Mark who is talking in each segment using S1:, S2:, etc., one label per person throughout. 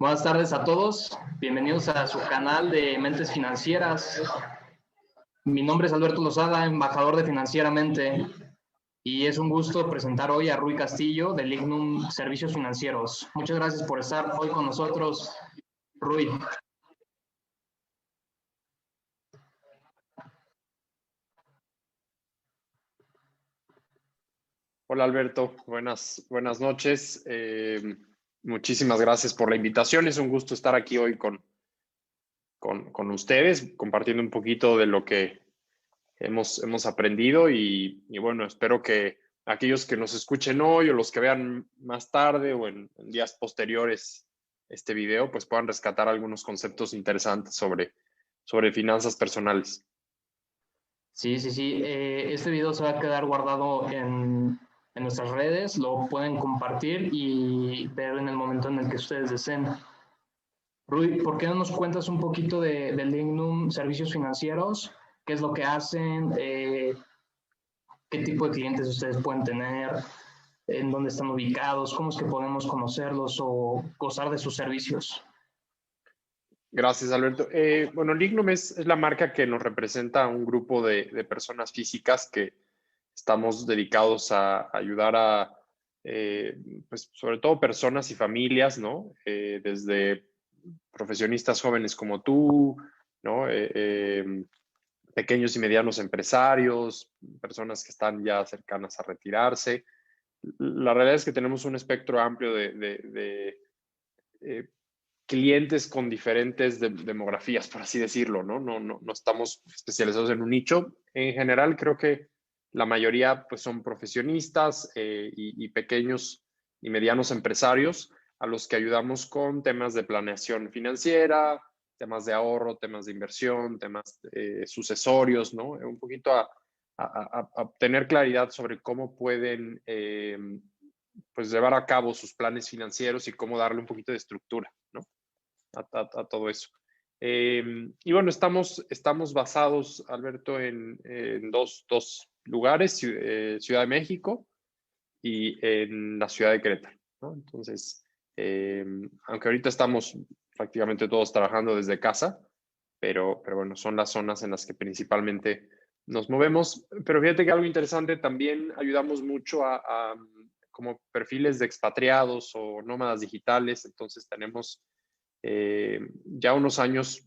S1: Buenas tardes a todos, bienvenidos a su canal de Mentes Financieras. Mi nombre es Alberto Lozada, embajador de Financieramente, y es un gusto presentar hoy a Rui Castillo de Lignum Servicios Financieros. Muchas gracias por estar hoy con nosotros, Rui.
S2: Hola Alberto, buenas noches. Muchísimas gracias por la invitación. Es un gusto estar aquí hoy con ustedes, compartiendo un poquito de lo que hemos aprendido y bueno, espero que aquellos que nos escuchen hoy o los que vean más tarde o en días posteriores este video, pues puedan rescatar algunos conceptos interesantes sobre finanzas personales.
S1: Sí. Este video se va a quedar guardado en nuestras redes, lo pueden compartir y ver en el momento en el que ustedes deseen. Rui, ¿por qué no nos cuentas un poquito de Lignum Servicios Financieros? ¿Qué es lo que hacen? ¿Qué tipo de clientes ustedes pueden tener? ¿En dónde están ubicados? ¿Cómo es que podemos conocerlos o gozar de sus servicios?
S2: Gracias, Alberto. Bueno, Lignum es la marca que nos representa a un grupo de personas físicas que estamos dedicados a ayudar a, pues, sobre todo personas y familias, ¿no? Desde profesionistas jóvenes como tú, ¿no? Pequeños y medianos empresarios, personas que están ya cercanas a retirarse. La realidad es que tenemos un espectro amplio de clientes con diferentes demografías, por así decirlo, ¿no? No estamos especializados en un nicho. En general, creo que la mayoría pues, son profesionistas y pequeños y medianos empresarios a los que ayudamos con temas de planeación financiera, temas de ahorro, temas de inversión, temas sucesorios, ¿no? Un poquito a tener claridad sobre cómo pueden pues llevar a cabo sus planes financieros y cómo darle un poquito de estructura, ¿no? A todo eso. Y bueno, estamos basados, Alberto, en dos lugares, Ciudad de México y en la ciudad de Querétaro, ¿no? Entonces, aunque ahorita estamos prácticamente todos trabajando desde casa, pero bueno, son las zonas en las que principalmente nos movemos. Pero fíjate que algo interesante, también ayudamos mucho a como perfiles de expatriados o nómadas digitales. Entonces tenemos ya unos años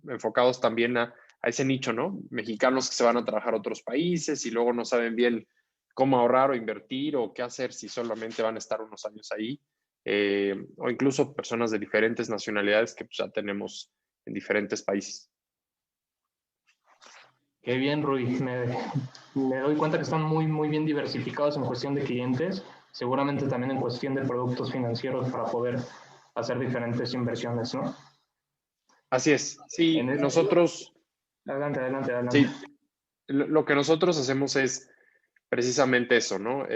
S2: enfocados también a ese nicho, ¿no? Mexicanos que se van a trabajar a otros países y luego no saben bien cómo ahorrar o invertir o qué hacer si solamente van a estar unos años ahí. O incluso personas de diferentes nacionalidades que pues, ya tenemos en diferentes países.
S1: Qué bien, Rui. Me doy cuenta que están muy bien diversificados en cuestión de clientes, seguramente también en cuestión de productos financieros para poder hacer diferentes inversiones, ¿no?
S2: Así es. Sí, nosotros...
S1: Adelante.
S2: Sí, lo que nosotros hacemos es precisamente eso, ¿no?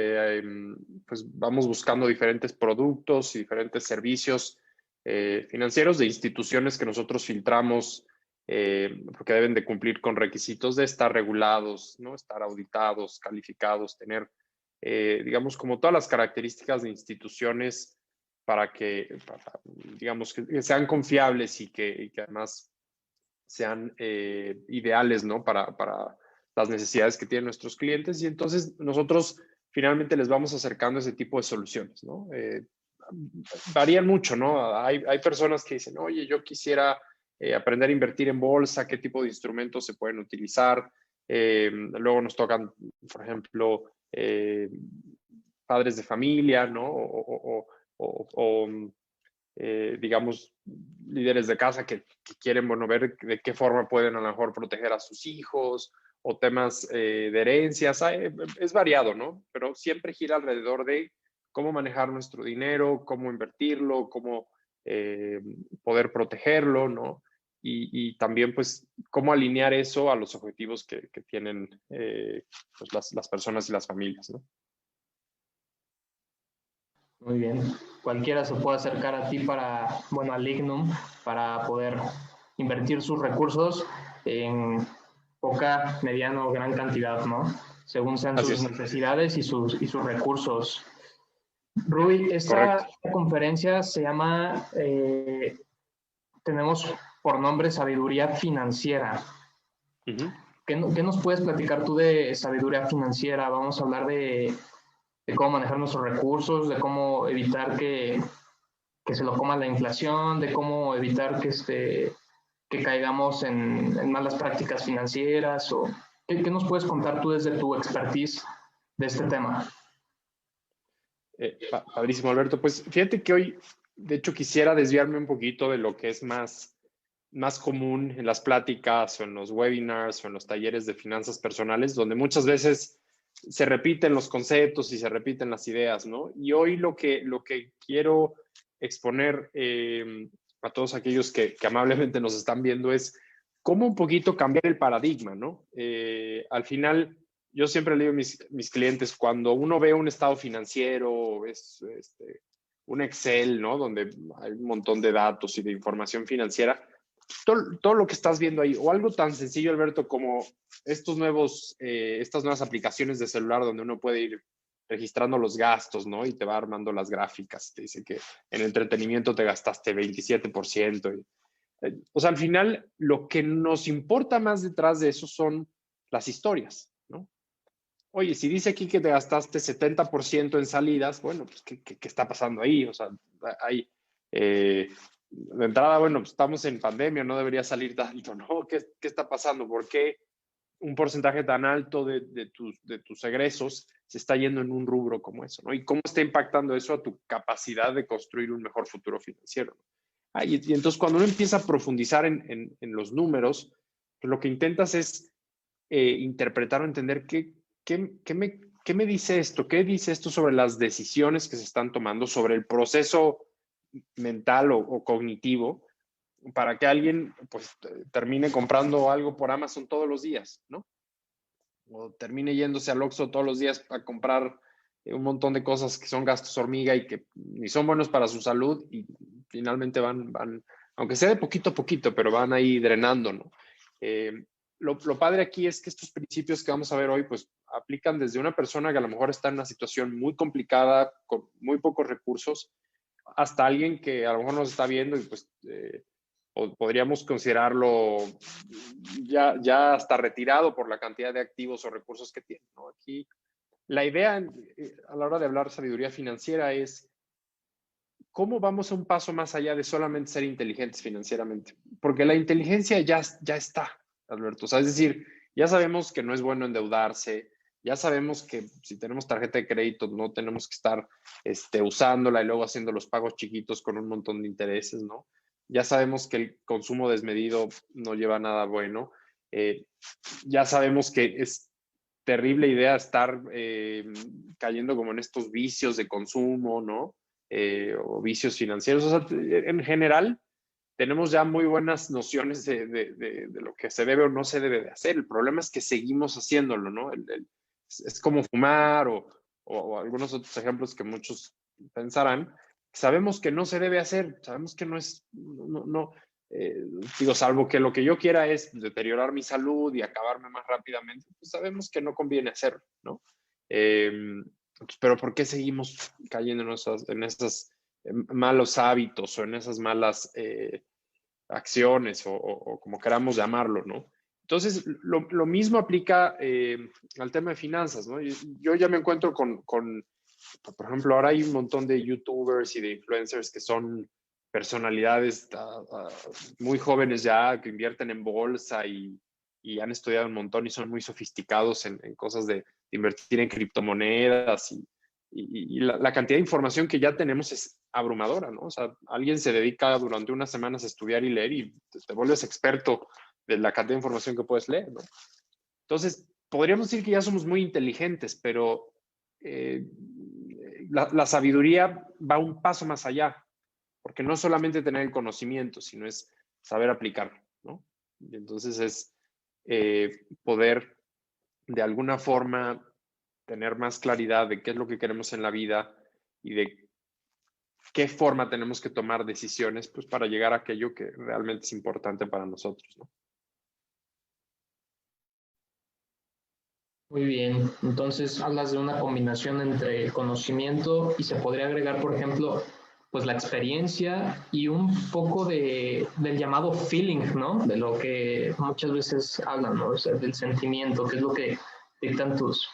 S2: Pues vamos buscando diferentes productos y diferentes servicios financieros de instituciones que nosotros filtramos porque deben de cumplir con requisitos de estar regulados, ¿no? Estar auditados, calificados, tener, digamos, como todas las características de instituciones para que, digamos, que sean confiables y que además sean ideales, ¿no? Para las necesidades que tienen nuestros clientes y entonces nosotros finalmente les vamos acercando ese tipo de soluciones, ¿no? Varían mucho, ¿no? Hay personas que dicen, oye, yo quisiera aprender a invertir en bolsa, qué tipo de instrumentos se pueden utilizar. Luego nos tocan, por ejemplo, padres de familia, ¿no? Digamos, líderes de casa que quieren, bueno, ver de qué forma pueden a lo mejor proteger a sus hijos o temas de herencias. Es variado, ¿no? Pero siempre gira alrededor de cómo manejar nuestro dinero, cómo invertirlo, cómo poder protegerlo, ¿no? Y también, pues, cómo alinear eso a los objetivos que tienen pues las personas y las familias, ¿no?
S1: Muy bien. Cualquiera se puede acercar a ti a Lignum, para poder invertir sus recursos en poca, mediana o gran cantidad, ¿no? Según sean sus necesidades y sus recursos. Rui, esta conferencia se llama tenemos por nombre sabiduría financiera.
S2: Uh-huh.
S1: ¿Qué nos puedes platicar tú de sabiduría financiera? Vamos a hablar de cómo manejar nuestros recursos, de cómo evitar que se lo coma la inflación, de cómo evitar que caigamos en malas prácticas financieras. O, ¿qué nos puedes contar tú desde tu expertise de este tema?
S2: Padrísimo, Alberto. Pues fíjate que hoy, de hecho, quisiera desviarme un poquito de lo que es más común en las pláticas o en los webinars o en los talleres de finanzas personales, donde muchas veces se repiten los conceptos y se repiten las ideas, ¿no? Y hoy lo que quiero exponer a todos aquellos que amablemente nos están viendo es cómo un poquito cambiar el paradigma, ¿no? Al final, yo siempre le digo a mis clientes, cuando uno ve un estado financiero, es un Excel, ¿no? Donde hay un montón de datos y de información financiera, todo lo que estás viendo ahí, o algo tan sencillo, Alberto, como estas nuevas aplicaciones de celular donde uno puede ir registrando los gastos, ¿no? Y te va armando las gráficas. Te dice que en entretenimiento te gastaste 27%. O sea, al final, lo que nos importa más detrás de eso son las historias, ¿no? Oye, si dice aquí que te gastaste 70% en salidas, bueno, pues, ¿qué está pasando ahí? O sea, hay... de entrada, bueno, pues estamos en pandemia, no debería salir tanto, ¿no? ¿Qué está pasando? ¿Por qué un porcentaje tan alto de tus egresos se está yendo en un rubro como eso, ¿no? ¿Y cómo está impactando eso a tu capacidad de construir un mejor futuro financiero? Y entonces cuando uno empieza a profundizar en los números, pues lo que intentas es interpretar o entender qué me dice esto, qué dice esto sobre las decisiones que se están tomando, sobre el proceso mental o cognitivo, para que alguien pues termine comprando algo por Amazon todos los días, ¿no? O termine yéndose al Oxxo todos los días a comprar un montón de cosas que son gastos hormiga y que ni son buenos para su salud y finalmente van aunque sea de poquito a poquito, pero van ahí drenando, ¿no? Lo padre aquí es que estos principios que vamos a ver hoy, pues aplican desde una persona que a lo mejor está en una situación muy complicada, con muy pocos recursos, hasta alguien que a lo mejor nos está viendo y pues podríamos considerarlo ya hasta retirado por la cantidad de activos o recursos que tiene, ¿no? Aquí la idea a la hora de hablar de sabiduría financiera es cómo vamos a un paso más allá de solamente ser inteligentes financieramente, porque la inteligencia ya está, Alberto. O sea, es decir, ya sabemos que no es bueno endeudarse, ya sabemos que si tenemos tarjeta de crédito no tenemos que estar usándola y luego haciendo los pagos chiquitos con un montón de intereses, ¿no? Ya sabemos que el consumo desmedido no lleva a nada bueno. Ya sabemos que es terrible idea estar cayendo como en estos vicios de consumo, ¿no? O vicios financieros. O sea, en general, tenemos ya muy buenas nociones de lo que se debe o no se debe de hacer. El problema es que seguimos haciéndolo, ¿no? Es como fumar o algunos otros ejemplos que muchos pensarán. Sabemos que no se debe hacer, sabemos que no es, digo, salvo que lo que yo quiera es deteriorar mi salud y acabarme más rápidamente, pues sabemos que no conviene hacerlo, ¿no? Pero ¿por qué seguimos cayendo en esos malos hábitos o en esas malas acciones o como queramos llamarlo, ¿no? Entonces, lo mismo aplica al tema de finanzas, ¿no? Yo ya me encuentro por ejemplo, ahora hay un montón de youtubers y de influencers que son personalidades muy jóvenes ya, que invierten en bolsa y han estudiado un montón y son muy sofisticados en cosas de invertir en criptomonedas y la cantidad de información que ya tenemos es abrumadora, ¿no? O sea, alguien se dedica durante unas semanas a estudiar y leer y te vuelves experto de la cantidad de información que puedes leer, ¿no? Entonces, podríamos decir que ya somos muy inteligentes, pero la sabiduría va un paso más allá, porque no solamente tener el conocimiento, sino es saber aplicarlo, ¿no? Y entonces es poder de alguna forma tener más claridad de qué es lo que queremos en la vida y de qué forma tenemos que tomar decisiones pues, para llegar a aquello que realmente es importante para nosotros, ¿no?
S1: Muy bien, entonces hablas de una combinación entre conocimiento y se podría agregar, por ejemplo, pues la experiencia y un poco del llamado feeling, ¿no? De lo que muchas veces hablan, ¿no? O sea, del sentimiento, que es lo que dictan tus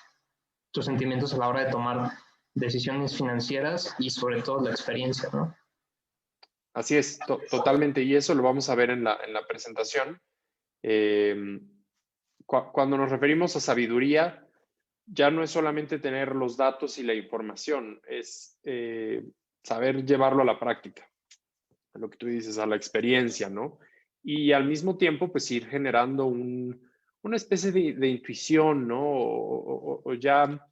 S1: sentimientos a la hora de tomar decisiones financieras y sobre todo la experiencia, ¿no?
S2: Así es, totalmente. Y eso lo vamos a ver en la presentación. Cuando nos referimos a sabiduría, ya no es solamente tener los datos y la información, es saber llevarlo a la práctica, a lo que tú dices, a la experiencia, ¿no? Y al mismo tiempo, pues ir generando una especie de intuición, ¿no? O ya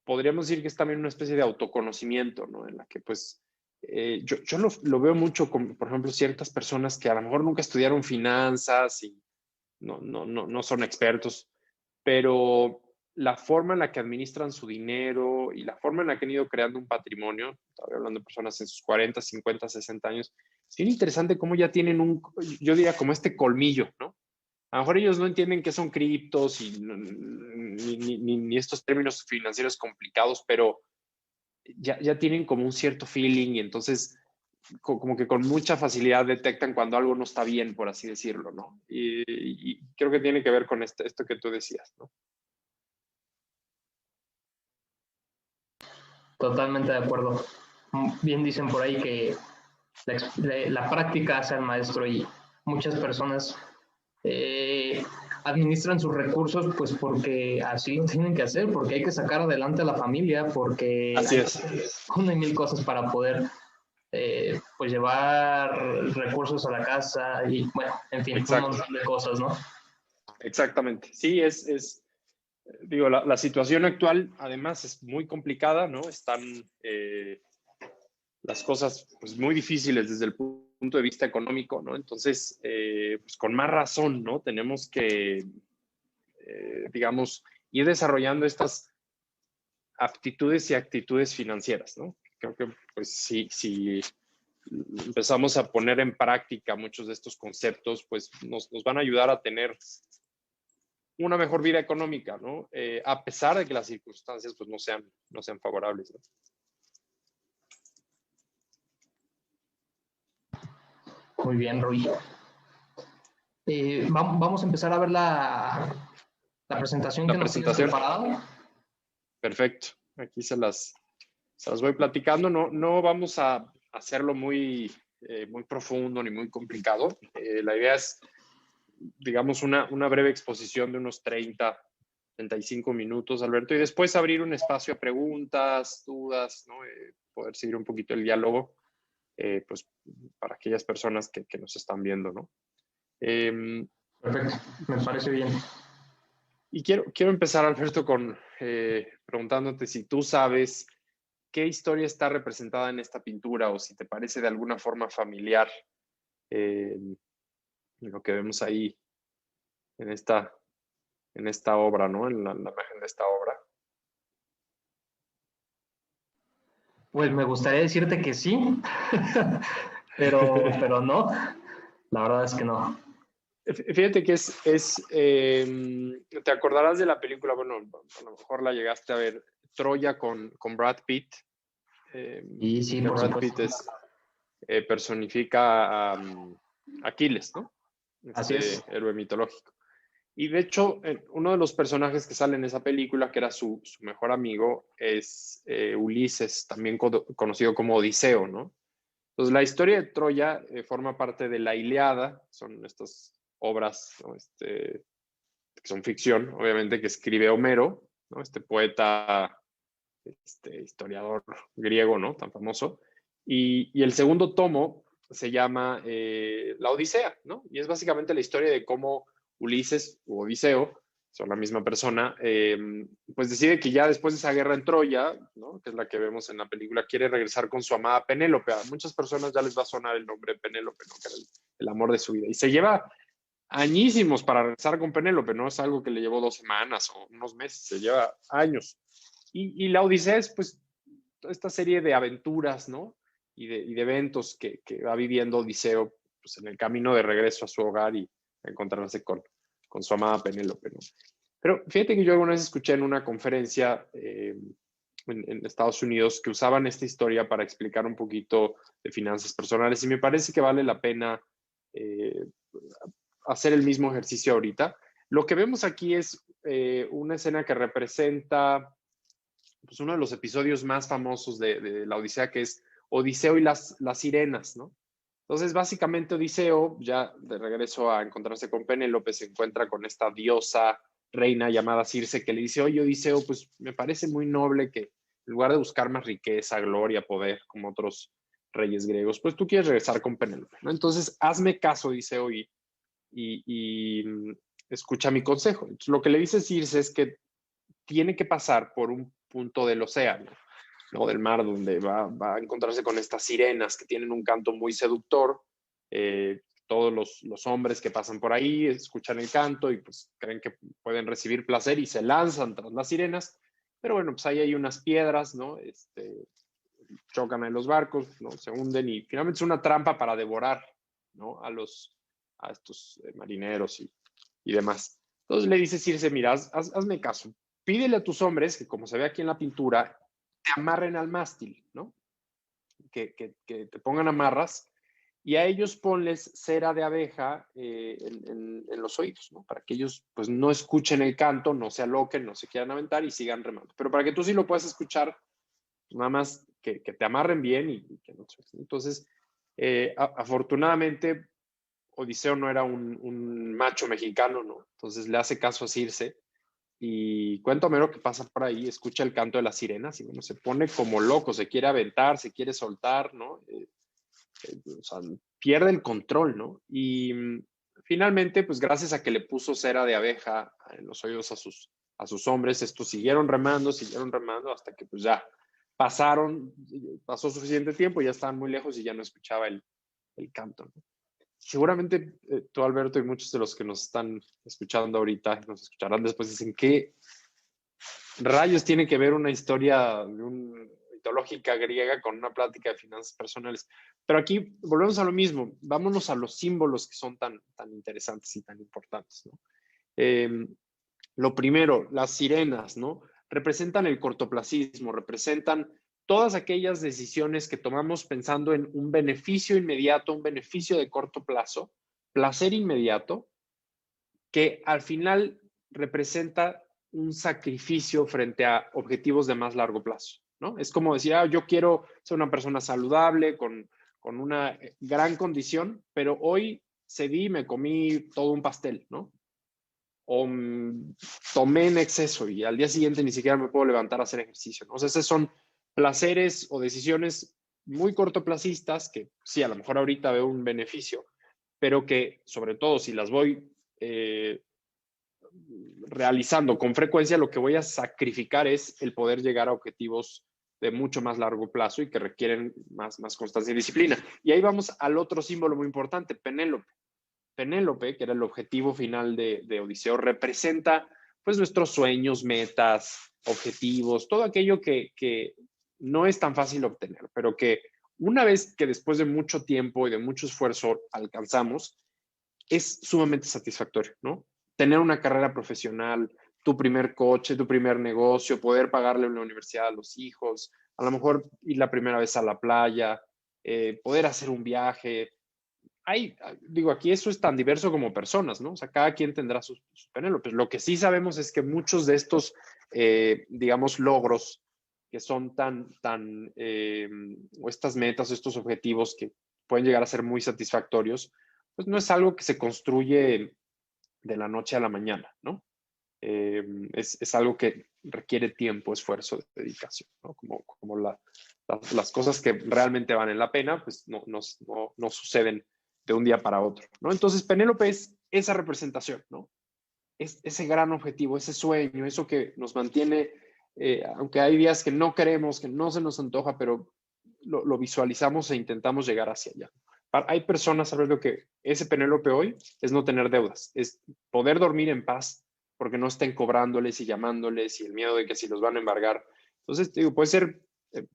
S2: podríamos decir que es también una especie de autoconocimiento, ¿no? En la que, pues, yo lo veo mucho con, por ejemplo, ciertas personas que a lo mejor nunca estudiaron finanzas y no son expertos, pero la forma en la que administran su dinero y la forma en la que han ido creando un patrimonio, estaba hablando de personas en sus 40, 50, 60 años, es bien interesante cómo ya tienen yo diría como este colmillo, ¿no? A lo mejor ellos no entienden qué son criptos y ni estos términos financieros complicados, pero ya tienen como un cierto feeling y entonces como que con mucha facilidad detectan cuando algo no está bien, por así decirlo, ¿no? Y creo que tiene que ver con esto que tú decías, ¿no?
S1: Totalmente de acuerdo. Bien dicen por ahí que la práctica hace al maestro y muchas personas administran sus recursos pues porque así lo tienen que hacer, porque hay que sacar adelante a la familia, porque
S2: Así
S1: hay
S2: es.
S1: una y mil cosas para poder pues llevar recursos a la casa y bueno, en fin, un
S2: Exacto.
S1: montón de cosas, ¿no?
S2: Exactamente. Sí, digo, la situación actual además es muy complicada, ¿no? Están las cosas pues muy difíciles desde el punto de vista económico, ¿no? Entonces, pues con más razón, ¿no? Tenemos que, digamos, ir desarrollando estas aptitudes y actitudes financieras, ¿no? Creo que, pues, si empezamos a poner en práctica muchos de estos conceptos, pues nos van a ayudar a tener una mejor vida económica, ¿no? A pesar de que las circunstancias pues no sean favorables, ¿no?
S1: Muy bien, Rui. Vamos a empezar a ver la presentación
S2: La
S1: que nos tienes
S2: presentación,
S1: preparada.
S2: perfecto. Aquí se las voy platicando. No vamos a hacerlo muy profundo ni muy complicado. La idea es, digamos, una breve exposición de unos 35 minutos, Alberto, y después abrir un espacio a preguntas, dudas, ¿no? Poder seguir un poquito el diálogo, pues para aquellas personas que nos están viendo, ¿no?
S1: Perfecto, me parece bien.
S2: Y quiero empezar, Alberto, con preguntándote si tú sabes qué historia está representada en esta pintura o si te parece de alguna forma familiar eh, lo que vemos ahí en esta obra, ¿no? En la imagen de esta obra.
S1: Pues me gustaría decirte que sí, pero no, la verdad es que no.
S2: Fíjate que te acordarás de la película, bueno, a lo mejor la llegaste a ver, Troya con Brad Pitt.
S1: Y sí,
S2: Que
S1: por
S2: Brad Pitt
S1: supuesto.
S2: personifica a Aquiles, ¿no?
S1: Así
S2: Este
S1: es.
S2: héroe mitológico. Y de hecho, uno de los personajes que sale en esa película, que era su mejor amigo, es Ulises, también conocido como Odiseo, ¿no? Entonces, la historia de Troya forma parte de la Ilíada, son estas obras, ¿no? Que son ficción, obviamente, que escribe Homero, ¿no? Este poeta, historiador griego, ¿no? Tan famoso. Y el segundo tomo se llama La Odisea, ¿no? Y es básicamente la historia de cómo Ulises o Odiseo, son la misma persona, pues decide que ya después de esa guerra en Troya, ¿no? Que es la que vemos en la película, quiere regresar con su amada Penélope. A muchas personas ya les va a sonar el nombre de Penélope, ¿no? Que era el amor de su vida. Y se lleva añísimos para regresar con Penélope, no es algo que le llevó 2 semanas o unos meses, se lleva años. Y la Odisea es pues toda esta serie de aventuras, ¿no? Y de eventos que va viviendo Odiseo pues, en el camino de regreso a su hogar y a encontrarse con su amada Penélope, ¿no? Pero fíjate que yo alguna vez escuché en una conferencia en Estados Unidos que usaban esta historia para explicar un poquito de finanzas personales y me parece que vale la pena hacer el mismo ejercicio ahorita. Lo que vemos aquí es una escena que representa pues, uno de los episodios más famosos de la Odisea, que es Odiseo y las sirenas, ¿no? Entonces, básicamente Odiseo, ya de regreso a encontrarse con Penélope, se encuentra con esta diosa reina llamada Circe, que le dice, oye, Odiseo, pues me parece muy noble que en lugar de buscar más riqueza, gloria, poder, como otros reyes griegos, pues tú quieres regresar con Penélope, ¿no? Entonces, hazme caso, Odiseo, y escucha mi consejo. Entonces, lo que le dice Circe es que tiene que pasar por un punto del océano, ¿no? Del mar, donde va a encontrarse con estas sirenas que tienen un canto muy seductor. Todos los hombres que pasan por ahí escuchan el canto y pues creen que pueden recibir placer y se lanzan tras las sirenas. Pero bueno, pues ahí hay unas piedras, ¿no? Chocan en los barcos, ¿no? Se hunden y finalmente es una trampa para devorar, ¿no? A estos marineros y demás. Entonces le dice Circe, mira, hazme caso, pídele a tus hombres que, como se ve aquí en la pintura, te amarren al mástil, ¿no? Que te pongan amarras y a ellos ponles cera de abeja en los oídos, ¿no? Para que ellos pues no escuchen el canto, no se aloquen, no se quieran aventar y sigan remando. Pero para que tú sí lo puedas escuchar, nada más que te amarren bien y que no. Entonces, afortunadamente, Odiseo no era un macho mexicano, ¿no? Entonces le hace caso a Circe y cuenta Homero que pasa por ahí, escucha el canto de las sirenas y bueno, se pone como loco, se quiere aventar, se quiere soltar, ¿no? O sea, pierde el control, ¿no? Y finalmente, pues gracias a que le puso cera de abeja en los oídos a sus hombres, estos siguieron remando hasta que pues ya pasó suficiente tiempo, ya estaban muy lejos y ya no escuchaba el canto, ¿no? Seguramente tú, Alberto, y muchos de los que nos están escuchando ahorita, nos escucharán después, dicen, ¿qué rayos tiene que ver una historia mitológica griega con una plática de finanzas personales? Pero aquí volvemos a lo mismo, vámonos a los símbolos que son tan interesantes y tan importantes, ¿no? Lo primero, las sirenas, ¿no? Representan el cortoplacismo, representan todas aquellas decisiones que tomamos pensando en un beneficio inmediato, un beneficio de corto plazo, placer inmediato, que al final representa un sacrificio frente a objetivos de más largo plazo, ¿no? Es como decir, yo quiero ser una persona saludable, con una gran condición, pero hoy cedí y me comí todo un pastel, ¿no? O tomé en exceso y al día siguiente ni siquiera me puedo levantar a hacer ejercicio, ¿no? O sea, esos son placeres o decisiones muy cortoplacistas que sí, a lo mejor ahorita veo un beneficio, pero que sobre todo si las voy realizando con frecuencia, lo que voy a sacrificar es el poder llegar a objetivos de mucho más largo plazo y que requieren más constancia y disciplina. Y ahí vamos al otro símbolo muy importante, Penélope. Penélope, que era el objetivo final de Odiseo, representa pues nuestros sueños, metas, objetivos, todo aquello que no es tan fácil obtener, pero que una vez que después de mucho tiempo y de mucho esfuerzo alcanzamos, es sumamente satisfactorio, ¿no? Tener una carrera profesional, tu primer coche, tu primer negocio, poder pagarle una universidad a los hijos, a lo mejor ir la primera vez a la playa, poder hacer un viaje. Digo, aquí eso es tan diverso como personas, ¿no? O sea, cada quien tendrá sus Penélopes. Lo que sí sabemos es que muchos de estos, digamos, logros que son o estas metas, estos objetivos que pueden llegar a ser muy satisfactorios, pues no es algo que se construye de la noche a la mañana, ¿no? Es algo que requiere tiempo, esfuerzo, dedicación, ¿no? Como las cosas que realmente valen la pena, pues no suceden de un día para otro, ¿no? Entonces, Penélope es esa representación, ¿no? Es ese gran objetivo, ese sueño, eso que nos mantiene, aunque hay días que no queremos, que no se nos antoja, pero lo visualizamos e intentamos llegar hacia allá. Hay personas, Alberto, que ese Penélope hoy es no tener deudas, es poder dormir en paz porque no estén cobrándoles y llamándoles y el miedo de que si los van a embargar. Entonces, digo, puede ser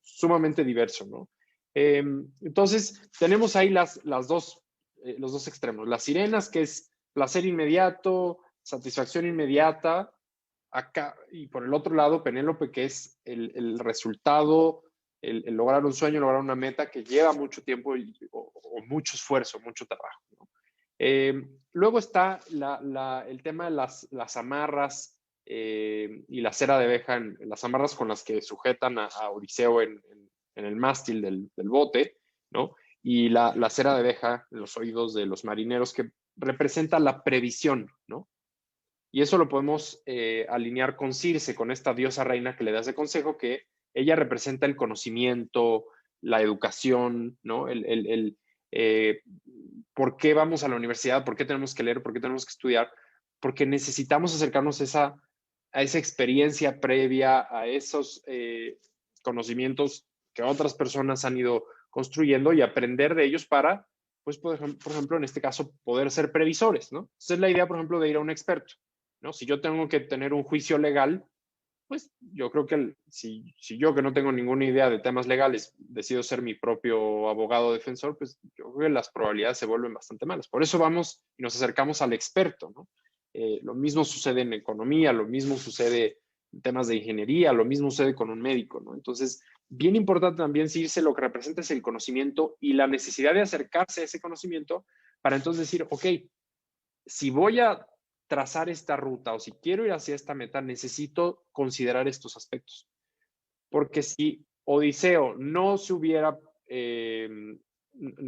S2: sumamente diverso, ¿no? Entonces, tenemos ahí los dos extremos. Las sirenas, que es placer inmediato, satisfacción inmediata, acá, y por el otro lado, Penélope, que es el resultado, el lograr un sueño, lograr una meta que lleva mucho tiempo o mucho esfuerzo, mucho trabajo, ¿no? Luego está el tema de las amarras y la cera de abeja, las amarras con las que sujetan a Odiseo en el mástil del bote, ¿no? Y la cera de abeja en los oídos de los marineros, que representa la previsión, ¿no? Y eso lo podemos alinear con Circe, con esta diosa reina que le da ese consejo, que ella representa el conocimiento, la educación, ¿no? ¿Por qué vamos a la universidad? ¿Por qué tenemos que leer? ¿Por qué tenemos que estudiar? Porque necesitamos acercarnos a esa experiencia previa, a esos conocimientos que otras personas han ido construyendo y aprender de ellos para, pues, por ejemplo, en este caso, poder ser previsores, ¿no? Esa es la idea, por ejemplo, de ir a un experto, ¿no? Si yo tengo que tener un juicio legal, pues yo creo que si yo, que no tengo ninguna idea de temas legales, decido ser mi propio abogado defensor, pues yo creo que las probabilidades se vuelven bastante malas. Por eso vamos y nos acercamos al experto, ¿no? Lo mismo sucede en economía, lo mismo sucede en temas de ingeniería, lo mismo sucede con un médico, ¿no? Entonces, bien importante también decirse lo que representa es el conocimiento y la necesidad de acercarse a ese conocimiento para entonces decir, ok, si voy a trazar esta ruta o si quiero ir hacia esta meta, necesito considerar estos aspectos. Porque si Odiseo no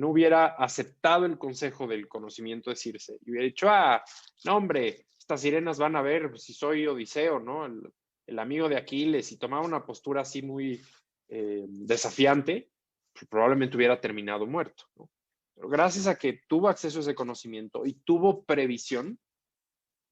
S2: hubiera aceptado el consejo del conocimiento de Circe y hubiera dicho, no hombre, estas sirenas van a ver si soy Odiseo, ¿no? El amigo de Aquiles, y tomaba una postura así muy desafiante, pues probablemente hubiera terminado muerto, ¿no? Pero gracias a que tuvo acceso a ese conocimiento y tuvo previsión,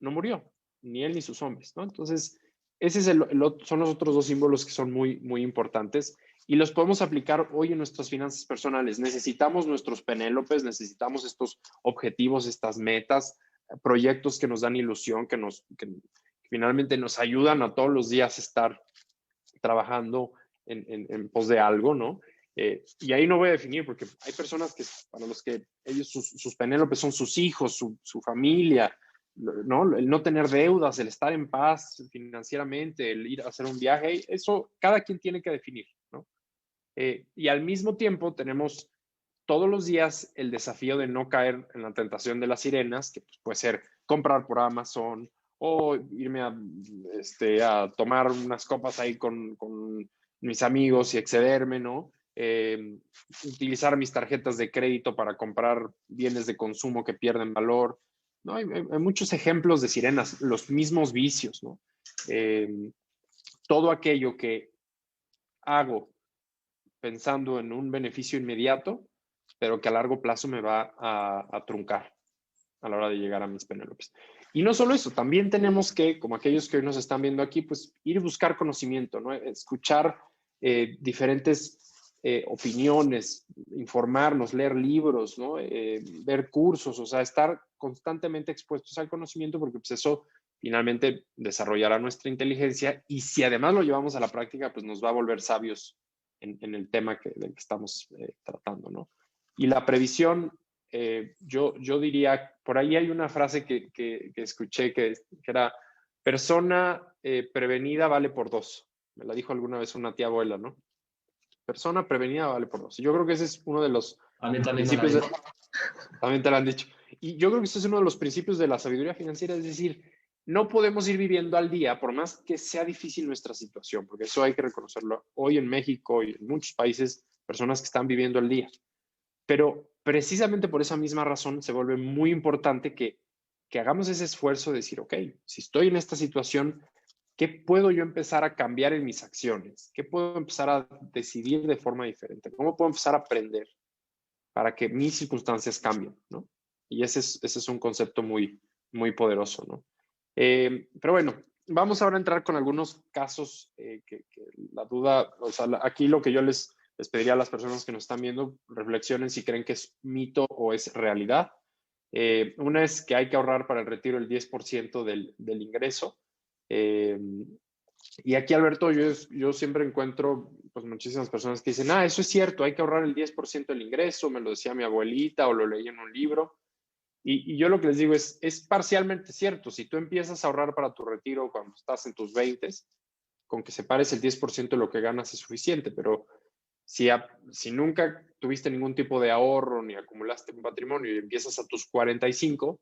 S2: no murió, ni él ni sus hombres, ¿no? Entonces, ese son los otros dos símbolos que son muy, muy importantes y los podemos aplicar hoy en nuestras finanzas personales. Necesitamos nuestros Penélopes, necesitamos estos objetivos, estas metas, proyectos que nos dan ilusión, que finalmente nos ayudan a todos los días estar trabajando en pos de algo, ¿no? Y ahí no voy a definir, porque hay personas para los que sus Penélopes son sus hijos, su familia, ¿no? El no tener deudas, el estar en paz financieramente, el ir a hacer un viaje, eso cada quien tiene que definir, ¿no? Y al mismo tiempo tenemos todos los días el desafío de no caer en la tentación de las sirenas, que pues, puede ser comprar por Amazon o irme a tomar unas copas ahí con mis amigos y excederme, ¿no? Utilizar mis tarjetas de crédito para comprar bienes de consumo que pierden valor, ¿no? Hay muchos ejemplos de sirenas, los mismos vicios, ¿no? Todo aquello que hago pensando en un beneficio inmediato, pero que a largo plazo me va a truncar a la hora de llegar a mis Penélopes. Y no solo eso, también tenemos que, como aquellos que hoy nos están viendo aquí, pues ir a buscar conocimiento, ¿no? Escuchar diferentes opiniones, informarnos, leer libros, ¿no? Ver cursos, o sea, estar constantemente expuestos al conocimiento, porque pues eso finalmente desarrollará nuestra inteligencia y si además lo llevamos a la práctica, pues nos va a volver sabios en el tema del que estamos tratando, ¿no? Y la previsión, yo diría, por ahí hay una frase que escuché que era, persona prevenida vale por dos. Me la dijo alguna vez una tía abuela, ¿no? Persona prevenida vale por dos. Y yo creo que ese es uno de los principios. También te lo han dicho. Y yo creo que ese es uno de los principios de la sabiduría financiera, es decir, no podemos ir viviendo al día, por más que sea difícil nuestra situación, porque eso hay que reconocerlo. Hoy en México y en muchos países, personas que están viviendo al día. Pero precisamente por esa misma razón se vuelve muy importante que hagamos ese esfuerzo de decir, ok, si estoy en esta situación, ¿qué puedo yo empezar a cambiar en mis acciones? ¿Qué puedo empezar a decidir de forma diferente? ¿Cómo puedo empezar a aprender para que mis circunstancias cambien, ¿no? Y ese es un concepto muy, muy poderoso, ¿no? Pero bueno, vamos ahora a entrar con algunos casos que la duda, o sea, aquí lo que yo les pediría a las personas que nos están viendo, reflexionen si creen que es mito o es realidad. Una es que hay que ahorrar para el retiro el 10% del ingreso. Y aquí, Alberto, yo siempre encuentro pues, muchísimas personas que dicen, eso es cierto, hay que ahorrar el 10% del ingreso, me lo decía mi abuelita o lo leí en un libro. Y yo lo que les digo es parcialmente cierto. Si tú empiezas a ahorrar para tu retiro cuando estás en tus 20s, con que separes el 10% de lo que ganas es suficiente, pero si nunca tuviste ningún tipo de ahorro ni acumulaste un patrimonio y empiezas a tus 45,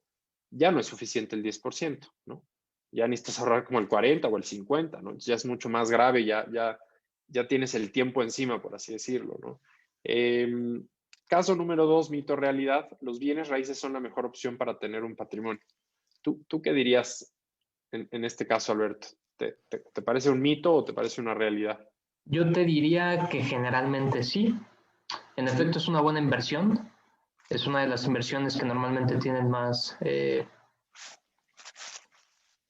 S2: ya no es suficiente el 10%, ¿no? Ya necesitas ahorrar como el 40 o el 50, ¿no? Ya es mucho más grave, ya tienes el tiempo encima, por así decirlo, ¿no? Caso número 2, mito realidad, los bienes raíces son la mejor opción para tener un patrimonio. ¿Tú qué dirías en este caso, Alberto? ¿Te parece un mito o te parece una realidad?
S1: Yo te diría que generalmente sí. En efecto, es una buena inversión. Es una de las inversiones que normalmente tienen más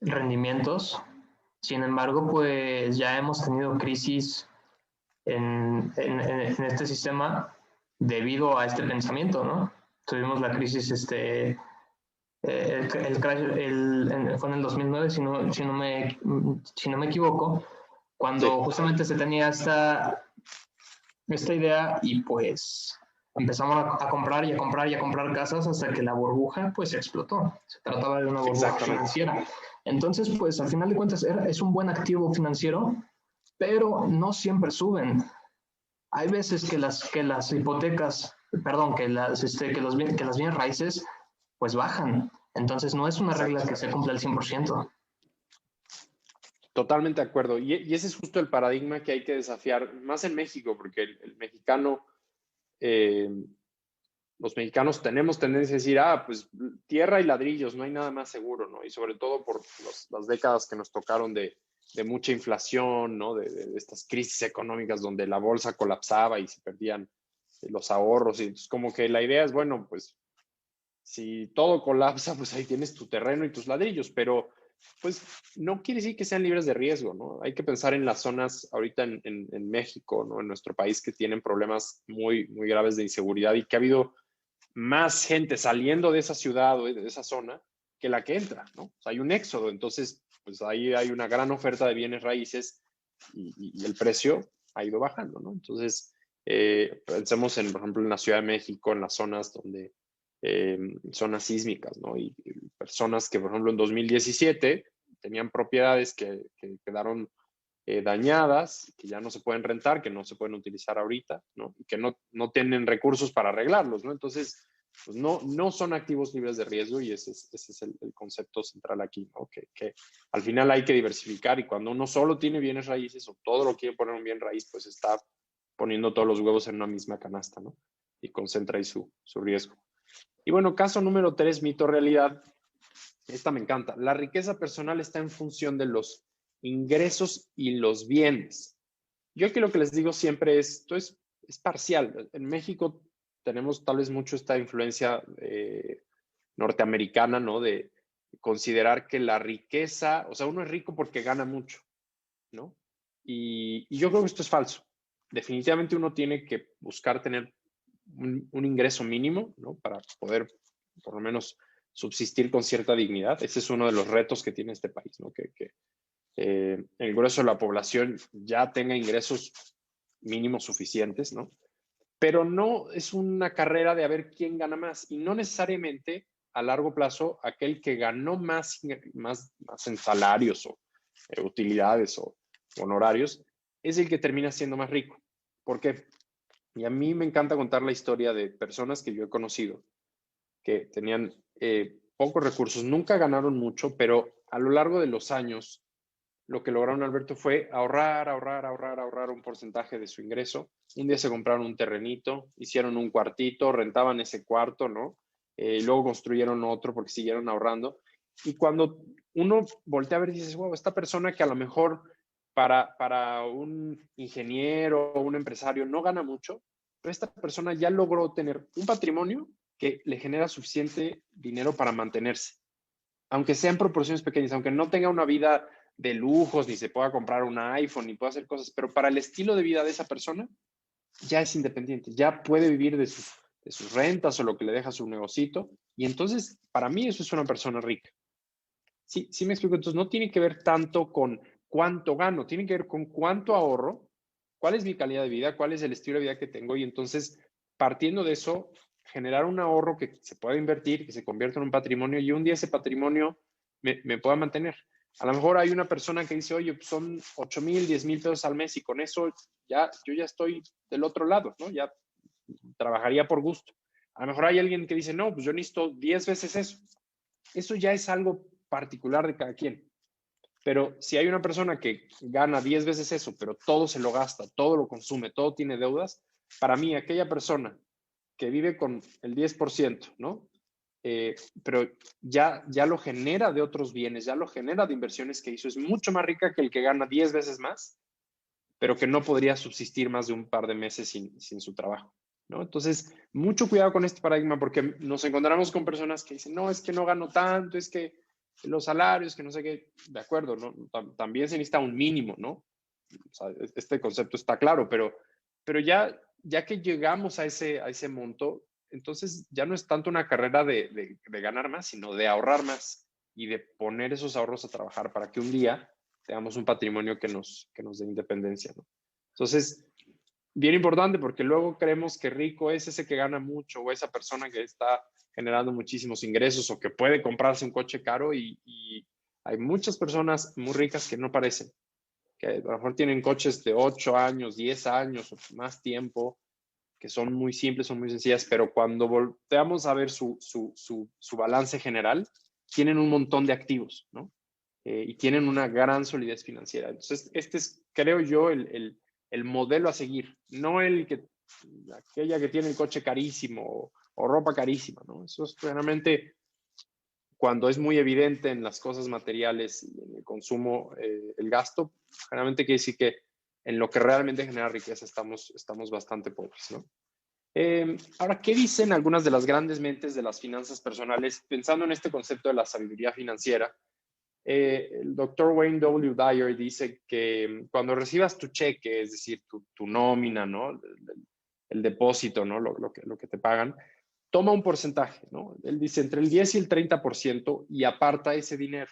S1: rendimientos. Sin embargo, pues ya hemos tenido crisis en este sistema debido a este pensamiento, ¿no? Tuvimos la crisis, el crash fue en el 2009, si no me equivoco, cuando
S2: Sí,
S1: justamente se tenía esta idea y pues empezamos a comprar y a comprar y a comprar casas hasta que la burbuja pues explotó. Se trataba de una burbuja
S2: exactamente.
S1: financiera. Entonces, pues al final de cuentas es un buen activo financiero, pero no siempre suben. Hay veces que las hipotecas, perdón, que las bienes raíces pues bajan. Entonces no es una regla
S2: Exacto.
S1: que se cumpla al 100%.
S2: Totalmente de acuerdo. Y ese es justo el paradigma que hay que desafiar, más en México, porque el mexicano, eh, los mexicanos tenemos tendencia a decir, pues tierra y ladrillos, no hay nada más seguro, ¿no? Y sobre todo por las décadas que nos tocaron de mucha inflación, ¿no? De estas crisis económicas donde la bolsa colapsaba y se perdían los ahorros. Y entonces como que la idea es, bueno, pues si todo colapsa, pues ahí tienes tu terreno y tus ladrillos, pero pues no quiere decir que sean libres de riesgo, ¿no? Hay que pensar en las zonas ahorita en México, ¿no? En nuestro país que tienen problemas muy, muy graves de inseguridad y que ha habido más gente saliendo de esa ciudad o de esa zona que la que entra, ¿no? O sea, hay un éxodo, entonces, pues ahí hay una gran oferta de bienes raíces y el precio ha ido bajando, ¿no? Entonces, pensemos en, por ejemplo, en la Ciudad de México, en las zonas donde zonas sísmicas, ¿no? Y personas que, por ejemplo, en 2017 tenían propiedades que quedaron dañadas, que ya no se pueden rentar, que no se pueden utilizar ahorita, ¿no? Y que no tienen recursos para arreglarlos, ¿no? Entonces, pues no son activos libres de riesgo y ese es el concepto central aquí, ¿no? Que al final hay que diversificar y cuando uno solo tiene bienes raíces o todo lo quiere poner en un bien raíz, pues está poniendo todos los huevos en una misma canasta, ¿no? Y concentra ahí su riesgo. Y bueno, caso número 3, mito realidad. Esta me encanta. La riqueza personal está en función de los ingresos y los bienes. Yo aquí lo que les digo siempre esto es parcial. En México tenemos tal vez mucho esta influencia norteamericana, ¿no? De considerar que la riqueza, o sea, uno es rico porque gana mucho, ¿no? Y yo creo que esto es falso. Definitivamente uno tiene que buscar tener un ingreso mínimo, ¿no? Para poder, por lo menos, subsistir con cierta dignidad. Ese es uno de los retos que tiene este país, ¿no? Que el grueso de la población ya tenga ingresos mínimos suficientes, ¿no? Pero no es una carrera de a ver quién gana más y no necesariamente a largo plazo aquel que ganó más en salarios o utilidades o honorarios es el que termina siendo más rico. ¿Por qué? Y a mí me encanta contar la historia de personas que yo he conocido que tenían pocos recursos, nunca ganaron mucho, pero a lo largo de los años lo que lograron, Alberto, fue ahorrar un porcentaje de su ingreso. Un día se compraron un terrenito, hicieron un cuartito, rentaban ese cuarto, ¿no? Luego construyeron otro porque siguieron ahorrando. Y cuando uno voltea a ver, dices, wow, esta persona que a lo mejor para un ingeniero o un empresario no gana mucho, pero esta persona ya logró tener un patrimonio que le genera suficiente dinero para mantenerse, aunque sean proporciones pequeñas, aunque no tenga una vida de lujos, ni se pueda comprar un iPhone, ni pueda hacer cosas, pero para el estilo de vida de esa persona ya es independiente, ya puede vivir de sus rentas o lo que le deja su negocito, y entonces para mí eso es una persona rica. Sí, sí me explico, entonces no tiene que ver tanto con cuánto gano, tiene que ver con cuánto ahorro, cuál es mi calidad de vida, cuál es el estilo de vida que tengo, y entonces partiendo de eso, generar un ahorro que se pueda invertir, que se convierta en un patrimonio y un día ese patrimonio me pueda mantener. A lo mejor hay una persona que dice, oye, pues son 8,000, 10,000 pesos al mes y con eso yo ya estoy del otro lado, ¿no? Ya trabajaría por gusto. A lo mejor hay alguien que dice, no, pues yo necesito 10 veces eso. Eso ya es algo particular de cada quien. Pero si hay una persona que gana 10 veces eso, pero todo se lo gasta, todo lo consume, todo tiene deudas, para mí aquella persona que vive con el 10%, ¿no? Pero ya lo genera de otros bienes, ya lo genera de inversiones que hizo, es mucho más rica que el que gana 10 veces más, pero que no podría subsistir más de un par de meses sin su trabajo, ¿no? Entonces, mucho cuidado con este paradigma porque nos encontramos con personas que dicen, no, es que no gano tanto, es que los salarios, que no sé qué, de acuerdo, ¿no? También se necesita un mínimo, ¿no? O sea, este concepto está claro, pero ya que llegamos a ese monto, entonces ya no es tanto una carrera de ganar más, sino de ahorrar más y de poner esos ahorros a trabajar para que un día tengamos un patrimonio que nos dé independencia, ¿no? Entonces, bien importante porque luego creemos que rico es ese que gana mucho o esa persona que está generando muchísimos ingresos o que puede comprarse un coche caro y hay muchas personas muy ricas que no parecen, que a lo mejor tienen coches de 8 años, 10 años o más tiempo, que son muy simples, son muy sencillas, pero cuando volteamos a ver su balance general, tienen un montón de activos, ¿no? Y tienen una gran solidez financiera. Entonces, este es, creo yo, el modelo a seguir, no aquella que tiene el coche carísimo o ropa carísima, ¿no? Eso es realmente cuando es muy evidente en las cosas materiales y en el consumo, el gasto, generalmente quiere decir que en lo que realmente genera riqueza estamos bastante pobres, ¿no? Ahora, ¿qué dicen algunas de las grandes mentes de las finanzas personales pensando en este concepto de la sabiduría financiera? El doctor Wayne W. Dyer dice que cuando recibas tu cheque, es decir, tu nómina, ¿no? El depósito, ¿no? Lo que te pagan, toma un porcentaje, ¿no? Él dice entre el 10 y el 30% y aparta ese dinero.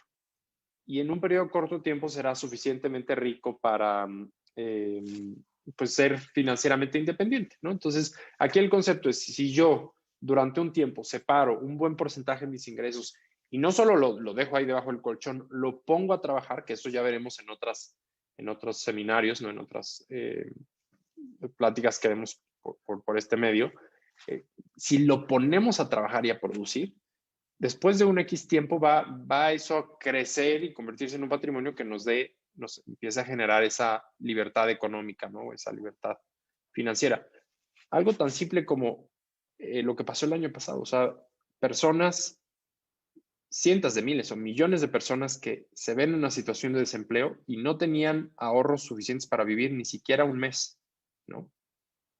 S2: Y en un periodo corto de tiempo será suficientemente rico para pues ser financieramente independiente, ¿no? Entonces, aquí el concepto es, si yo durante un tiempo separo un buen porcentaje de mis ingresos y no solo lo dejo ahí debajo del colchón, lo pongo a trabajar, que eso ya veremos en otros seminarios, ¿no? En otras pláticas que haremos por este medio, si lo ponemos a trabajar y a producir, después de un X tiempo va eso a crecer y convertirse en un patrimonio que nos empieza a generar esa libertad económica, ¿no? Esa libertad financiera. Algo tan simple como lo que pasó el año pasado, o sea, personas, cientos de miles o millones de personas que se ven en una situación de desempleo y no tenían ahorros suficientes para vivir ni siquiera un mes, ¿no?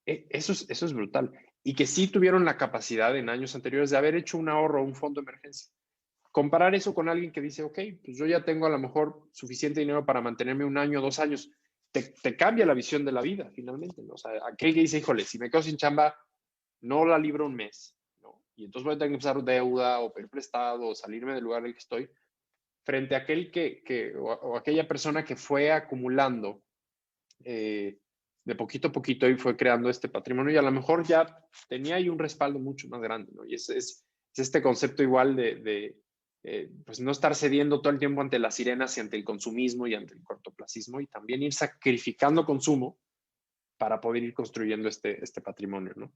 S2: Eso es brutal. Y que sí tuvieron la capacidad en años anteriores de haber hecho un ahorro o un fondo de emergencia. Comparar eso con alguien que dice, ok, pues yo ya tengo a lo mejor suficiente dinero para mantenerme un año, 2 años, te cambia la visión de la vida finalmente, ¿no? O sea, aquel que dice, híjole, si me quedo sin chamba, no la libro un mes, ¿no? Y entonces voy a tener que empezar deuda o pedir prestado o salirme del lugar en el que estoy, frente a aquel o aquella persona que fue acumulando de poquito a poquito y fue creando este patrimonio y a lo mejor ya tenía ahí un respaldo mucho más grande, ¿no? Y es este concepto igual de pues no estar cediendo todo el tiempo ante las sirenas y ante el consumismo y ante el cortoplacismo y también ir sacrificando consumo para poder ir construyendo este patrimonio, ¿no?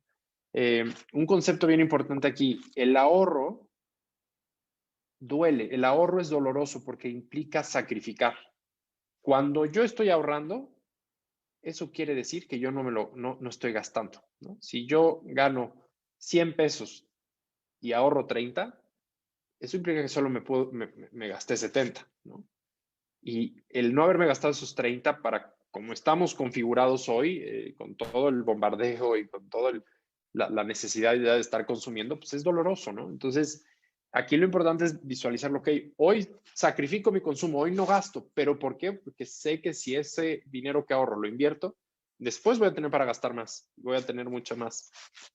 S2: Un concepto bien importante aquí, el ahorro duele, el ahorro es doloroso porque implica sacrificar. Cuando yo estoy ahorrando, eso quiere decir que yo no estoy gastando, ¿no? Si yo gano 100 pesos y ahorro 30, eso implica que solo me gasté 70, ¿no? Y el no haberme gastado esos 30 para, como estamos configurados hoy, con todo el bombardeo y con toda la necesidad de estar consumiendo, pues es doloroso, ¿no? Entonces, aquí lo importante es visualizar lo que hoy sacrifico mi consumo, hoy no gasto, pero ¿por qué? Porque sé que si ese dinero que ahorro lo invierto, después voy a tener para gastar más, voy a tener mucha más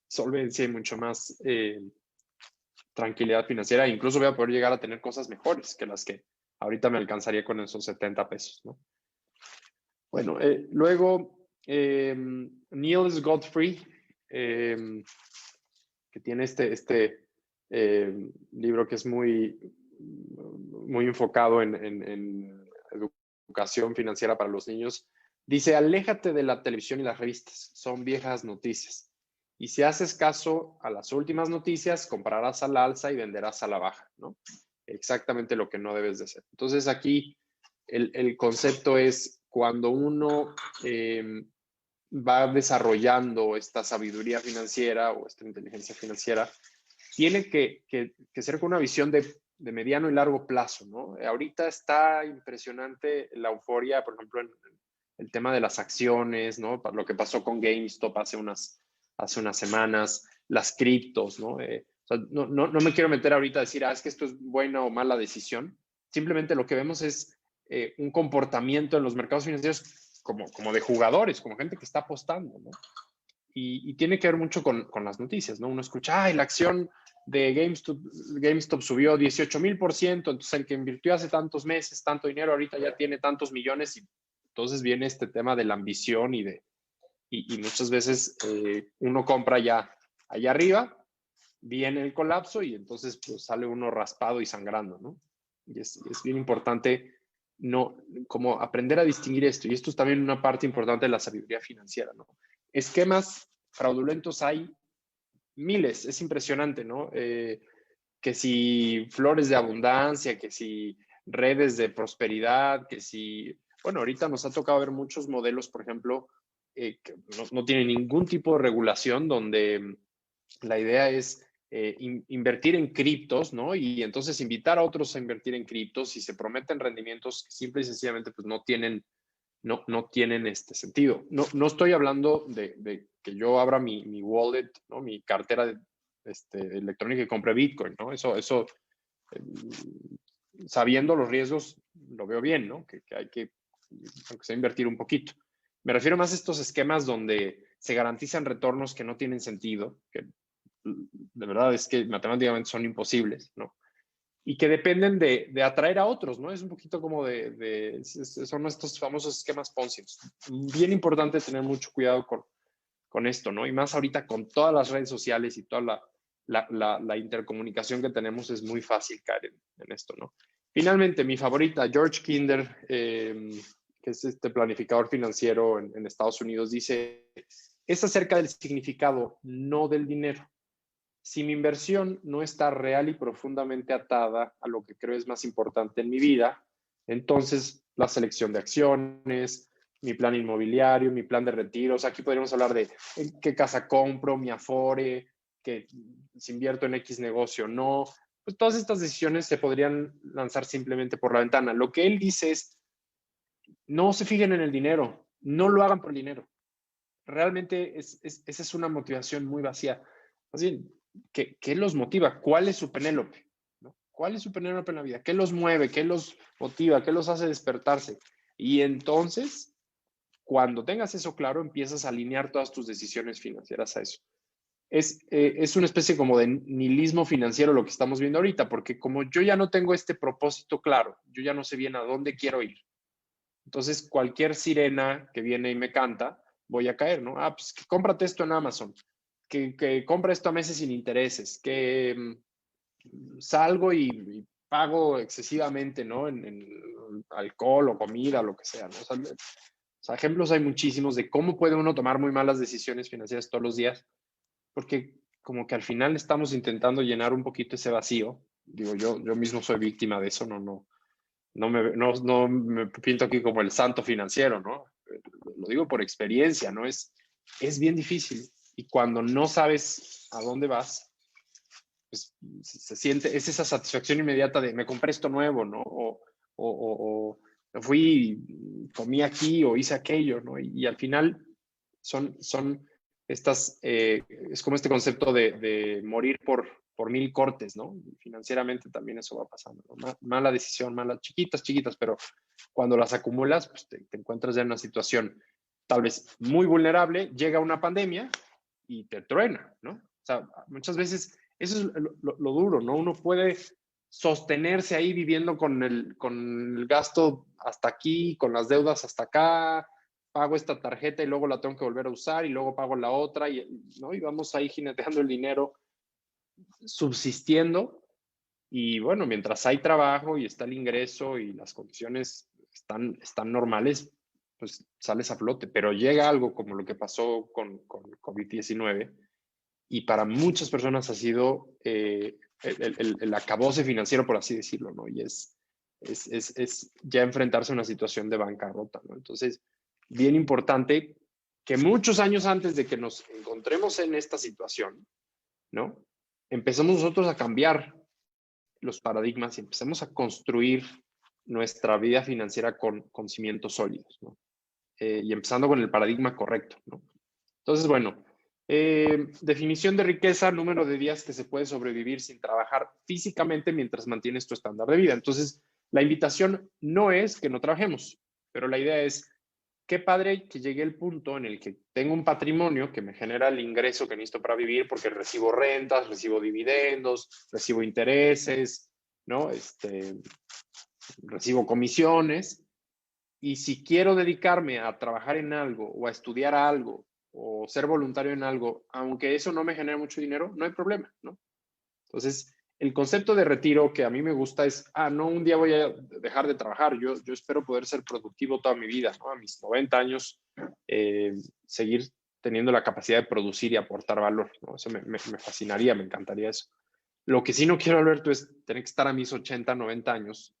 S2: solvencia y mucho más tranquilidad financiera, e incluso voy a poder llegar a tener cosas mejores que las que ahorita me alcanzaría con esos 70 pesos, ¿no? Bueno, luego Niels Godfrey, que tiene este libro que es muy enfocado en educación financiera para los niños, dice: aléjate de la televisión y las revistas, son viejas noticias. Y si haces caso a las últimas noticias, comprarás a la alza y venderás a la baja, ¿no? Exactamente lo que no debes de hacer. Entonces aquí el concepto es cuando uno va desarrollando esta sabiduría financiera o esta inteligencia financiera, tiene que ser con una visión de mediano y largo plazo, ¿no? Ahorita está impresionante la euforia, por ejemplo, en el tema de las acciones, ¿no? Lo que pasó con GameStop hace unas semanas, las criptos, ¿no? O sea, no me quiero meter ahorita a decir, es que esto es buena o mala decisión. Simplemente lo que vemos es un comportamiento en los mercados financieros como de jugadores, como gente que está apostando, ¿no? Y tiene que ver mucho con las noticias, ¿no? Uno escucha, la acción de GameStop subió 18,000%, entonces el que invirtió hace tantos meses tanto dinero ahorita ya tiene tantos millones, y entonces viene este tema de la ambición y muchas veces uno compra ya allá arriba, viene el colapso y entonces pues sale uno raspado y sangrando, ¿no? Y es bien importante como aprender a distinguir esto, y esto es también una parte importante de la sabiduría financiera, ¿no? Esquemas fraudulentos hay miles, es impresionante, ¿no? Que si flores de abundancia, que si redes de prosperidad, que si, bueno, ahorita nos ha tocado ver muchos modelos, por ejemplo, que no tienen ningún tipo de regulación, donde la idea es invertir en criptos, ¿no? Y entonces invitar a otros a invertir en criptos, y se prometen rendimientos que simple y sencillamente pues no tienen este sentido. No estoy hablando de que yo abra mi wallet, ¿no? Mi cartera electrónica y compre Bitcoin, ¿no? Eso sabiendo los riesgos, lo veo bien, ¿no? Que hay que, aunque sea, invertir un poquito. Me refiero más a estos esquemas donde se garantizan retornos que no tienen sentido, que de verdad es que matemáticamente son imposibles, ¿no? Y que dependen de atraer a otros, ¿no? Es un poquito como son estos famosos esquemas Ponzi. Bien importante tener mucho cuidado con esto, ¿no? Y más ahorita con todas las redes sociales y toda la intercomunicación que tenemos, es muy fácil caer en esto, ¿no? Finalmente, mi favorita, George Kinder, que es este planificador financiero en Estados Unidos, dice: es acerca del significado, no del dinero. Si mi inversión no está real y profundamente atada a lo que creo es más importante en mi vida, entonces la selección de acciones, mi plan inmobiliario, mi plan de retiros, aquí podríamos hablar de qué casa compro, mi Afore, que si invierto en X negocio o no, pues todas estas decisiones se podrían lanzar simplemente por la ventana. Lo que él dice es: no se fijen en el dinero, no lo hagan por el dinero. Realmente esa es una motivación muy vacía. Así, ¿qué los motiva? ¿Cuál es su Penélope? ¿No? ¿Cuál es su Penélope en la vida? ¿Qué los mueve? ¿Qué los motiva? ¿Qué los hace despertarse? Y entonces, cuando tengas eso claro, empiezas a alinear todas tus decisiones financieras a eso. Es una especie como de nihilismo financiero lo que estamos viendo ahorita, porque como yo ya no tengo este propósito claro, yo ya no sé bien a dónde quiero ir. Entonces, cualquier sirena que viene y me canta, voy a caer, ¿no? Pues cómprate esto en Amazon, que compra esto a meses sin intereses, que salgo y pago excesivamente, ¿no? En alcohol o comida, lo que sea, ¿no? O sea, ejemplos hay muchísimos de cómo puede uno tomar muy malas decisiones financieras todos los días, porque como que al final estamos intentando llenar un poquito ese vacío. Digo, yo mismo soy víctima de eso, no me pinto aquí como el santo financiero, ¿no? Lo digo por experiencia, ¿no? Es bien difícil. Y cuando no sabes a dónde vas, pues se siente, es esa satisfacción inmediata de me compré esto nuevo, ¿no? O fui, comí aquí o hice aquello, ¿no? Y al final son estas, es como este concepto de morir por mil cortes, ¿no? Financieramente también eso va pasando, ¿no? Mala decisión, malas, chiquitas, pero cuando las acumulas, pues te encuentras ya en una situación tal vez muy vulnerable, llega una pandemia y te truena, ¿no? O sea, muchas veces eso es lo duro, ¿no? Uno puede sostenerse ahí viviendo con el gasto hasta aquí, con las deudas hasta acá, pago esta tarjeta y luego la tengo que volver a usar y luego pago la otra, ¿no? Y vamos ahí jineteando el dinero subsistiendo y bueno, mientras hay trabajo y está el ingreso y las condiciones están normales, pues sales a flote. Pero llega algo como lo que pasó con COVID-19 y para muchas personas ha sido el acabose financiero, por así decirlo, ¿no? Y es ya enfrentarse a una situación de bancarrota, ¿no? Entonces, bien importante que muchos años antes de que nos encontremos en esta situación, ¿no? Empezamos nosotros a cambiar los paradigmas y empezamos a construir nuestra vida financiera con cimientos sólidos, ¿no? Y empezando con el paradigma correcto, ¿no? Entonces, bueno, definición de riqueza, número de días que se puede sobrevivir sin trabajar físicamente mientras mantienes tu estándar de vida. Entonces, la invitación no es que no trabajemos, pero la idea es, qué padre que llegue el punto en el que tengo un patrimonio que me genera el ingreso que necesito para vivir porque recibo rentas, recibo dividendos, recibo intereses, ¿no? Recibo comisiones. Y si quiero dedicarme a trabajar en algo o a estudiar algo o ser voluntario en algo, aunque eso no me genere mucho dinero, no hay problema, ¿no? Entonces, el concepto de retiro que a mí me gusta es, no, un día voy a dejar de trabajar, yo espero poder ser productivo toda mi vida, ¿no? A mis 90 años, seguir teniendo la capacidad de producir y aportar valor, ¿no? Eso me fascinaría, me encantaría eso. Lo que sí no quiero, Alberto, es tener que estar a mis 80, 90 años,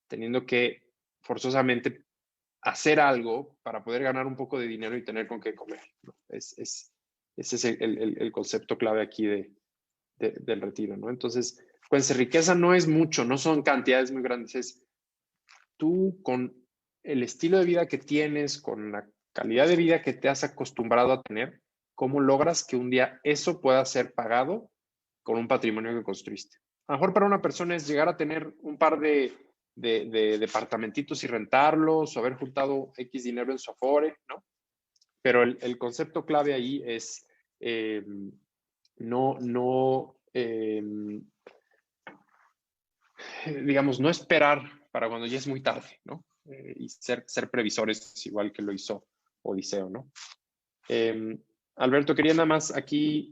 S2: teniendo que forzosamente hacer algo para poder ganar un poco de dinero y tener con qué comer, ¿no? Ese es el concepto clave aquí del retiro, ¿no? Entonces, pues riqueza no es mucho, no son cantidades muy grandes, es tú con el estilo de vida que tienes, con la calidad de vida que te has acostumbrado a tener, cómo logras que un día eso pueda ser pagado con un patrimonio que construiste. A lo mejor para una persona es llegar a tener un par de departamentitos y rentarlos o haber juntado X dinero en su Afore, ¿no? Pero el concepto clave ahí es digamos, no esperar para cuando ya es muy tarde, ¿no? Y ser previsores, igual que lo hizo Odiseo, ¿no? Alberto, quería nada más aquí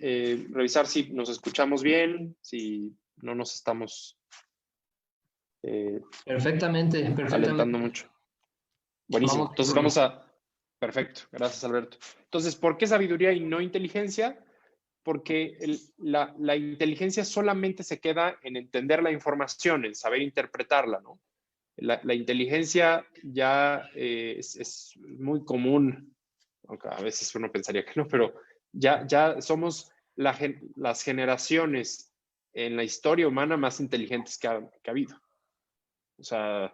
S2: revisar si nos escuchamos bien, si no nos estamos
S1: Perfectamente.
S2: alentando mucho. Buenísimo. Entonces vamos a... Perfecto. Gracias, Alberto. Entonces, ¿por qué sabiduría y no inteligencia? Porque la inteligencia solamente se queda en entender la información, en saber interpretarla, ¿no? La inteligencia ya es muy común, aunque a veces uno pensaría que no, pero ya somos las generaciones en la historia humana más inteligentes que ha habido. O sea,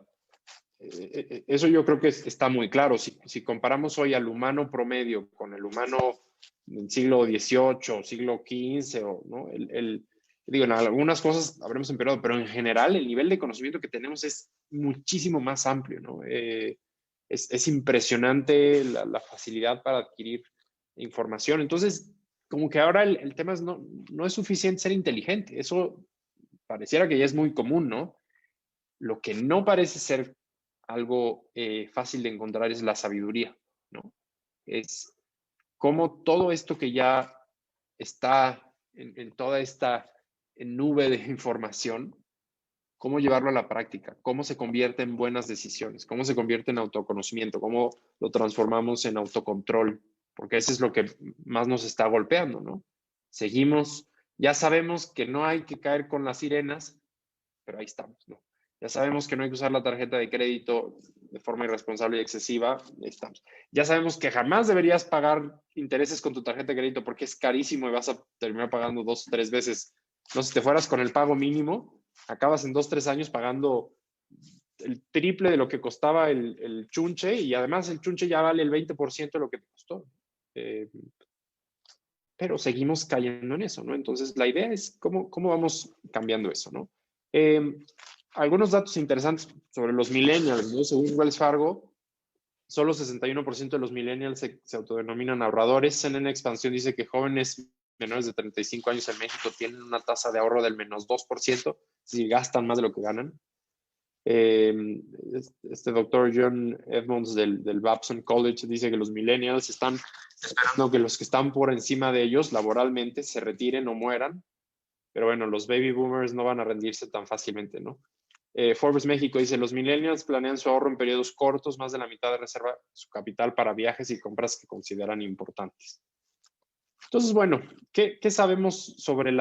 S2: eso yo creo que está muy claro. Si comparamos hoy al humano promedio con el humano del siglo XVIII, siglo XV, ¿no? Digo, en algunas cosas habremos empeorado, pero en general el nivel de conocimiento que tenemos es muchísimo más amplio, ¿no? Es impresionante la facilidad para adquirir información. Entonces, como que ahora el tema es no es suficiente ser inteligente. Eso pareciera que ya es muy común, ¿no? Lo que no parece ser algo fácil de encontrar es la sabiduría, ¿no? Es cómo todo esto que ya está en toda esta nube de información, cómo llevarlo a la práctica, cómo se convierte en buenas decisiones, cómo se convierte en autoconocimiento, cómo lo transformamos en autocontrol, porque eso es lo que más nos está golpeando, ¿no? Seguimos, ya sabemos que no hay que caer con las sirenas, pero ahí estamos, ¿no? Ya sabemos que no hay que usar la tarjeta de crédito de forma irresponsable y excesiva, ahí estamos. Ya sabemos que jamás deberías pagar intereses con tu tarjeta de crédito porque es carísimo y vas a terminar pagando 2 o 3 veces. No, si te fueras con el pago mínimo, acabas en 2 o 3 años pagando el triple de lo que costaba el chunche y además el chunche ya vale el 20% de lo que te costó. Pero seguimos cayendo en eso, ¿no? Entonces, la idea es cómo vamos cambiando eso, ¿no? Algunos datos interesantes sobre los millennials, ¿no? Según Wells Fargo, solo 61% de los millennials se autodenominan ahorradores. CNN Expansión dice que jóvenes menores de 35 años en México tienen una tasa de ahorro del menos 2%, si gastan más de lo que ganan. Este doctor John Edmonds del Babson College dice que los millennials están esperando que los que están por encima de ellos laboralmente se retiren o mueran pero bueno, los baby boomers no van a rendirse tan fácilmente, ¿no? Forbes México dice, los millennials planean su ahorro en periodos cortos, más de la mitad de reserva su capital para viajes y compras que consideran importantes. Entonces, bueno, ¿qué sabemos sobre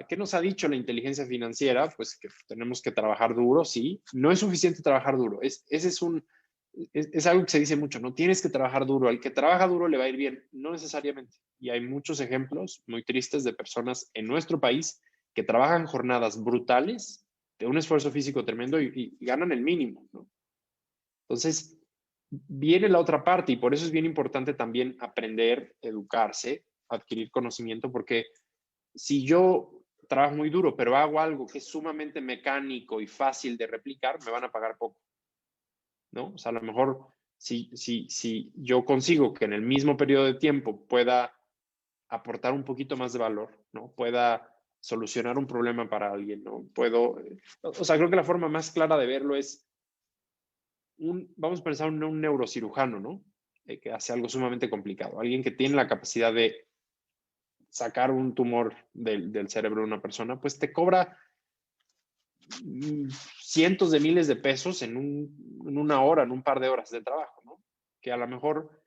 S2: qué nos ha dicho la inteligencia financiera? Pues que tenemos que trabajar duro, sí. No es suficiente trabajar duro. Es algo que se dice mucho, no tienes que trabajar duro. Al que trabaja duro le va a ir bien, no necesariamente. Y hay muchos ejemplos muy tristes de personas en nuestro país que trabajan jornadas brutales, de un esfuerzo físico tremendo y ganan el mínimo, ¿no? Entonces, viene la otra parte y por eso es bien importante también aprender, educarse, adquirir conocimiento, porque si yo trabajo muy duro, pero hago algo que es sumamente mecánico y fácil de replicar, me van a pagar poco, ¿no? O sea, a lo mejor si yo consigo que en el mismo periodo de tiempo pueda aportar un poquito más de valor, ¿no? Pueda solucionar un problema para alguien, ¿no? O sea, creo que la forma más clara de verlo es vamos a pensar en un neurocirujano, ¿no? Que hace algo sumamente complicado. Alguien que tiene la capacidad de sacar un tumor del cerebro de una persona, pues te cobra cientos de miles de pesos en una hora, en un par de horas de trabajo, ¿no? Que a lo mejor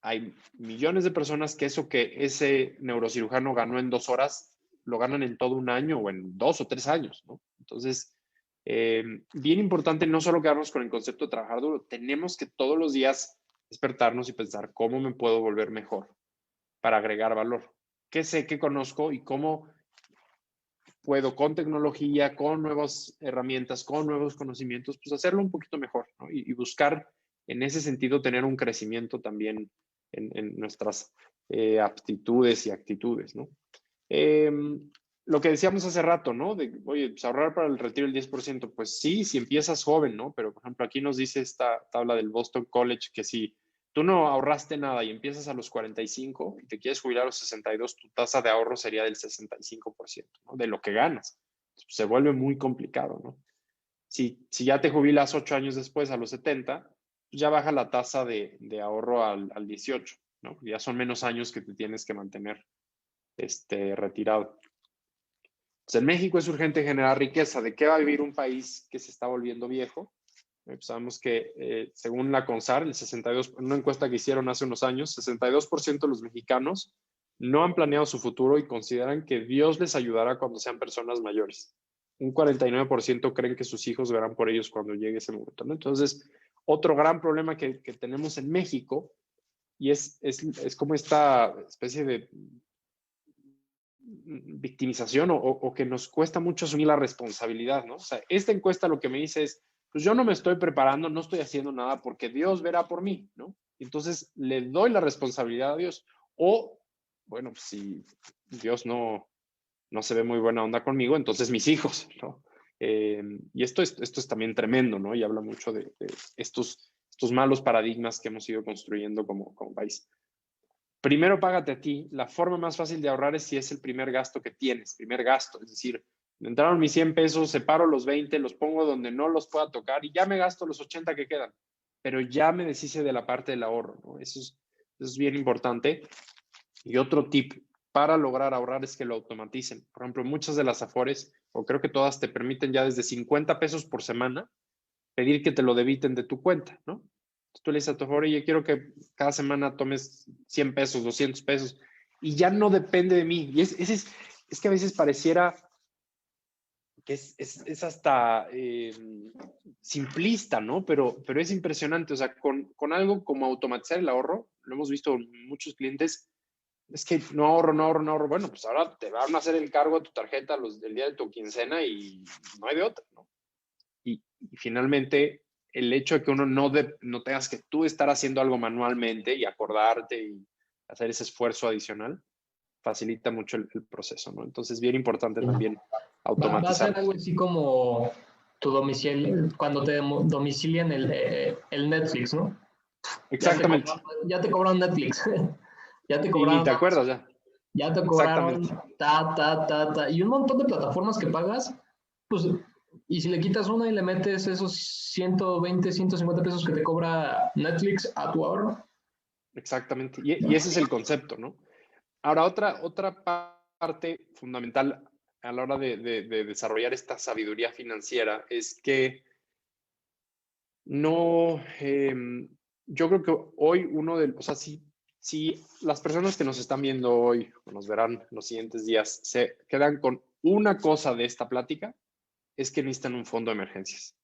S2: hay millones de personas que eso que ese neurocirujano ganó en 2 horas, lo ganan en todo un año o en 2 o 3 años, ¿no? Entonces, bien importante no solo quedarnos con el concepto de trabajar duro, tenemos que todos los días despertarnos y pensar cómo me puedo volver mejor para agregar valor. ¿Qué sé, qué conozco y cómo puedo con tecnología, con nuevas herramientas, con nuevos conocimientos, pues hacerlo un poquito mejor, ¿no? Y buscar en ese sentido tener un crecimiento también en nuestras aptitudes y actitudes, ¿no? Lo que decíamos hace rato, ¿no? De, oye, pues ahorrar para el retiro el 10%, pues sí, si empiezas joven, ¿no? Pero, por ejemplo, aquí nos dice esta tabla del Boston College que si tú no ahorraste nada y empiezas a los 45 y te quieres jubilar a los 62, tu tasa de ahorro sería del 65%, ¿no? De lo que ganas. Pues se vuelve muy complicado, ¿no? Si ya te jubilas 8 años después, a los 70, pues ya baja la tasa de ahorro al 18, ¿no? Ya son menos años que te tienes que mantener retirado. Pues en México es urgente generar riqueza. ¿De qué va a vivir un país que se está volviendo viejo? Pues sabemos que según la CONSAR, en una encuesta que hicieron hace unos años, 62% de los mexicanos no han planeado su futuro y consideran que Dios les ayudará cuando sean personas mayores. Un 49% creen que sus hijos verán por ellos cuando llegue ese momento, ¿no? Entonces, otro gran problema que tenemos en México y es como esta especie de victimización o que nos cuesta mucho asumir la responsabilidad, ¿no? O sea, esta encuesta lo que me dice es, pues yo no me estoy preparando, no estoy haciendo nada porque Dios verá por mí, ¿no? Entonces le doy la responsabilidad a Dios. O, bueno, pues, si Dios no se ve muy buena onda conmigo, entonces mis hijos, ¿no? Y esto es también tremendo, ¿no? Y habla mucho de estos malos paradigmas que hemos ido construyendo como país. Primero págate a ti. La forma más fácil de ahorrar es si es el primer gasto que tienes, primer gasto. Es decir, me entraron mis 100 pesos, separo los 20, los pongo donde no los pueda tocar y ya me gasto los 80 que quedan. Pero ya me deshice de la parte del ahorro, ¿no? Eso es bien importante. Y otro tip para lograr ahorrar es que lo automaticen. Por ejemplo, muchas de las Afores, o creo que todas, te permiten ya desde 50 pesos por semana pedir que te lo debiten de tu cuenta, ¿no? Tú le dices a tu Afore, oye, quiero que cada semana tomes 100 pesos, 200 pesos, y ya no depende de mí. Y es que a veces pareciera que es hasta simplista, ¿no? Pero es impresionante. O sea, con algo como automatizar el ahorro, lo hemos visto en muchos clientes, es que no ahorro, no ahorro, no ahorro. Bueno, pues ahora te van a hacer el cargo a tu tarjeta el día de tu quincena y no hay de otra, ¿no? Y finalmente, el hecho de que uno no tengas que tú estar haciendo algo manualmente y acordarte y hacer ese esfuerzo adicional, facilita mucho el proceso, ¿no? Entonces, bien importante también
S1: Va a
S2: automatizar.
S1: ser algo así como tu domicilio, cuando te domicilian el Netflix, ¿no?
S2: Exactamente.
S1: Ya te cobraron Netflix. Ya te
S2: Y
S1: cobraron
S2: ni te acuerdas ya.
S1: Ya te cobraron
S2: Exactamente.
S1: Y un montón de plataformas que pagas, pues, y si le quitas una y le metes esos 120, 150 pesos que te cobra Netflix a tu ahorro.
S2: Exactamente. Y ese es el concepto, ¿no? Ahora, otra parte parte fundamental a la hora de desarrollar esta sabiduría financiera es que no, yo creo que hoy o sea, si las personas que nos están viendo hoy o nos verán los siguientes días se quedan con una cosa de esta plática, es que necesitan un fondo de emergencias.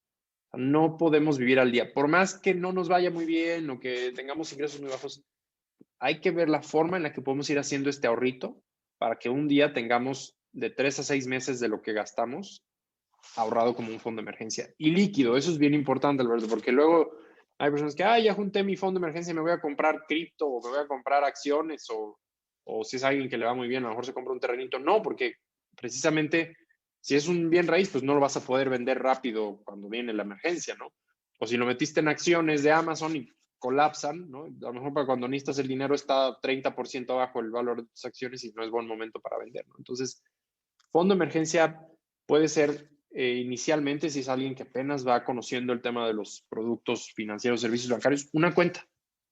S2: No podemos vivir al día. Por más que no nos vaya muy bien o que tengamos ingresos muy bajos, hay que ver la forma en la que podemos ir haciendo este ahorrito para que un día tengamos de 3 a 6 meses de lo que gastamos ahorrado como un fondo de emergencia. Y líquido, eso es bien importante, Alberto, porque luego hay personas que, ya junté mi fondo de emergencia y me voy a comprar cripto o me voy a comprar acciones o si es alguien que le va muy bien, a lo mejor se compra un terrenito. No, porque precisamente si es un bien raíz, pues no lo vas a poder vender rápido cuando viene la emergencia, ¿no? O si lo metiste en acciones de Amazon y colapsan, ¿no? A lo mejor para cuando necesitas el dinero está 30% abajo el valor de tus acciones y no es buen momento para vender, ¿no? Entonces, fondo de emergencia puede ser inicialmente, si es alguien que apenas va conociendo el tema de los productos financieros, servicios bancarios, una cuenta.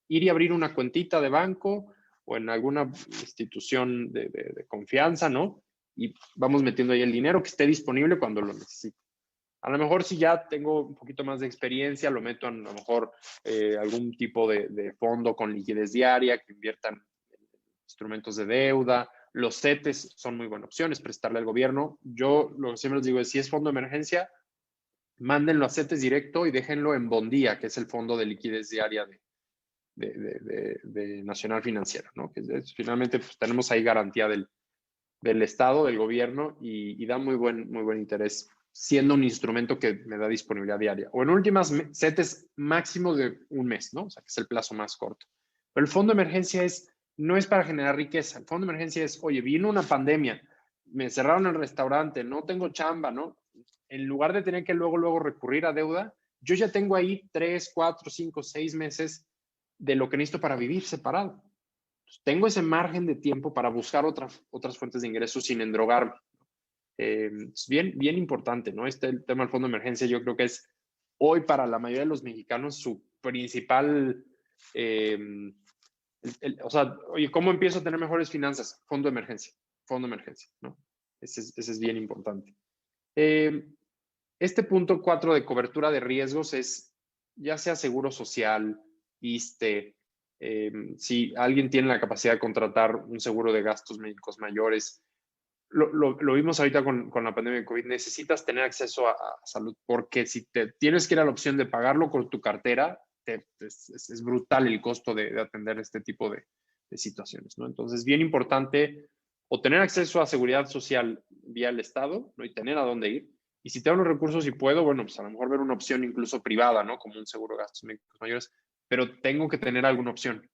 S2: Ir y abrir una cuentita de banco o en alguna institución de confianza, ¿no? Y vamos metiendo ahí el dinero que esté disponible cuando lo necesite. A lo mejor si ya tengo un poquito más de experiencia, lo meto en a lo mejor algún tipo de fondo con liquidez diaria que inviertan en instrumentos de deuda. Los CETES son muy buenas opciones, prestarle al gobierno. Yo lo que siempre les digo es, si es fondo de emergencia, mándenlo a CETES directo y déjenlo en Bondía, que es el fondo de liquidez diaria de Nacional Financiera, ¿no? Que finalmente pues, tenemos ahí garantía del Estado, del gobierno, y da muy buen interés, siendo un instrumento que me da disponibilidad diaria. O en últimas, CETES máximo de un mes, ¿no? O sea, que es el plazo más corto. Pero el fondo de emergencia no es para generar riqueza. El fondo de emergencia es, oye, vino una pandemia, me cerraron el restaurante, no tengo chamba, ¿no? En lugar de tener que luego recurrir a deuda, yo ya tengo ahí 3, 4, 5, 6 meses de lo que necesito para vivir separado. Tengo ese margen de tiempo para buscar otras fuentes de ingresos sin endrogarme. Es bien importante, ¿no? El tema del fondo de emergencia yo creo que es hoy para la mayoría de los mexicanos su principal, o sea, oye, ¿cómo empiezo a tener mejores finanzas? Fondo de emergencia, ¿no? Ese es bien importante. Este punto 4 de cobertura de riesgos es ya sea seguro social, ISSSTE, si alguien tiene la capacidad de contratar un seguro de gastos médicos mayores. Lo vimos ahorita con la pandemia de COVID, necesitas tener acceso a salud, porque si te tienes que ir a la opción de pagarlo con tu cartera, es brutal el costo de atender este tipo de situaciones, ¿no? Entonces, bien importante o tener acceso a seguridad social vía el Estado, ¿no? Y tener a dónde ir. Y si tengo los recursos y puedo, bueno, pues a lo mejor ver una opción incluso privada, ¿no? Como un seguro de gastos médicos mayores, pero tengo que tener alguna opción,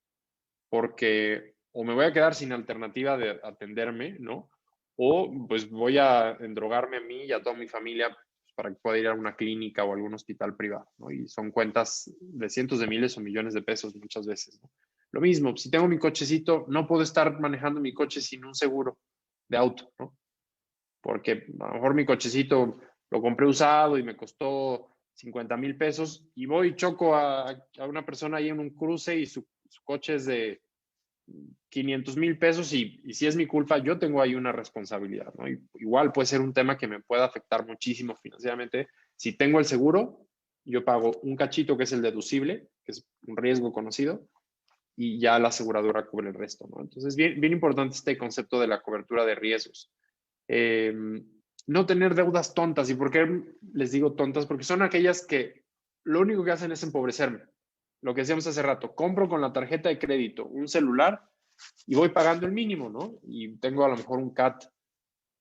S2: porque o me voy a quedar sin alternativa de atenderme, ¿no? O pues voy a endrogarme a mí y a toda mi familia para que pueda ir a una clínica o algún hospital privado, ¿no? Y son cuentas de cientos de miles o millones de pesos muchas veces, ¿no? Lo mismo, si tengo mi cochecito, no puedo estar manejando mi coche sin un seguro de auto, ¿no? Porque a lo mejor mi cochecito lo compré usado y me costó 50,000 pesos y voy y choco a una persona ahí en un cruce y su coche es de 500,000 pesos y si es mi culpa, yo tengo ahí una responsabilidad, ¿no? Igual puede ser un tema que me pueda afectar muchísimo financieramente. Si tengo el seguro, yo pago un cachito que es el deducible, que es un riesgo conocido, y ya la aseguradora cubre el resto, ¿no? Entonces, bien importante este concepto de la cobertura de riesgos. No tener deudas tontas. ¿Y por qué les digo tontas? Porque son aquellas que lo único que hacen es empobrecerme. Lo que decíamos hace rato, compro con la tarjeta de crédito un celular y voy pagando el mínimo, ¿no? Y tengo a lo mejor un CAT,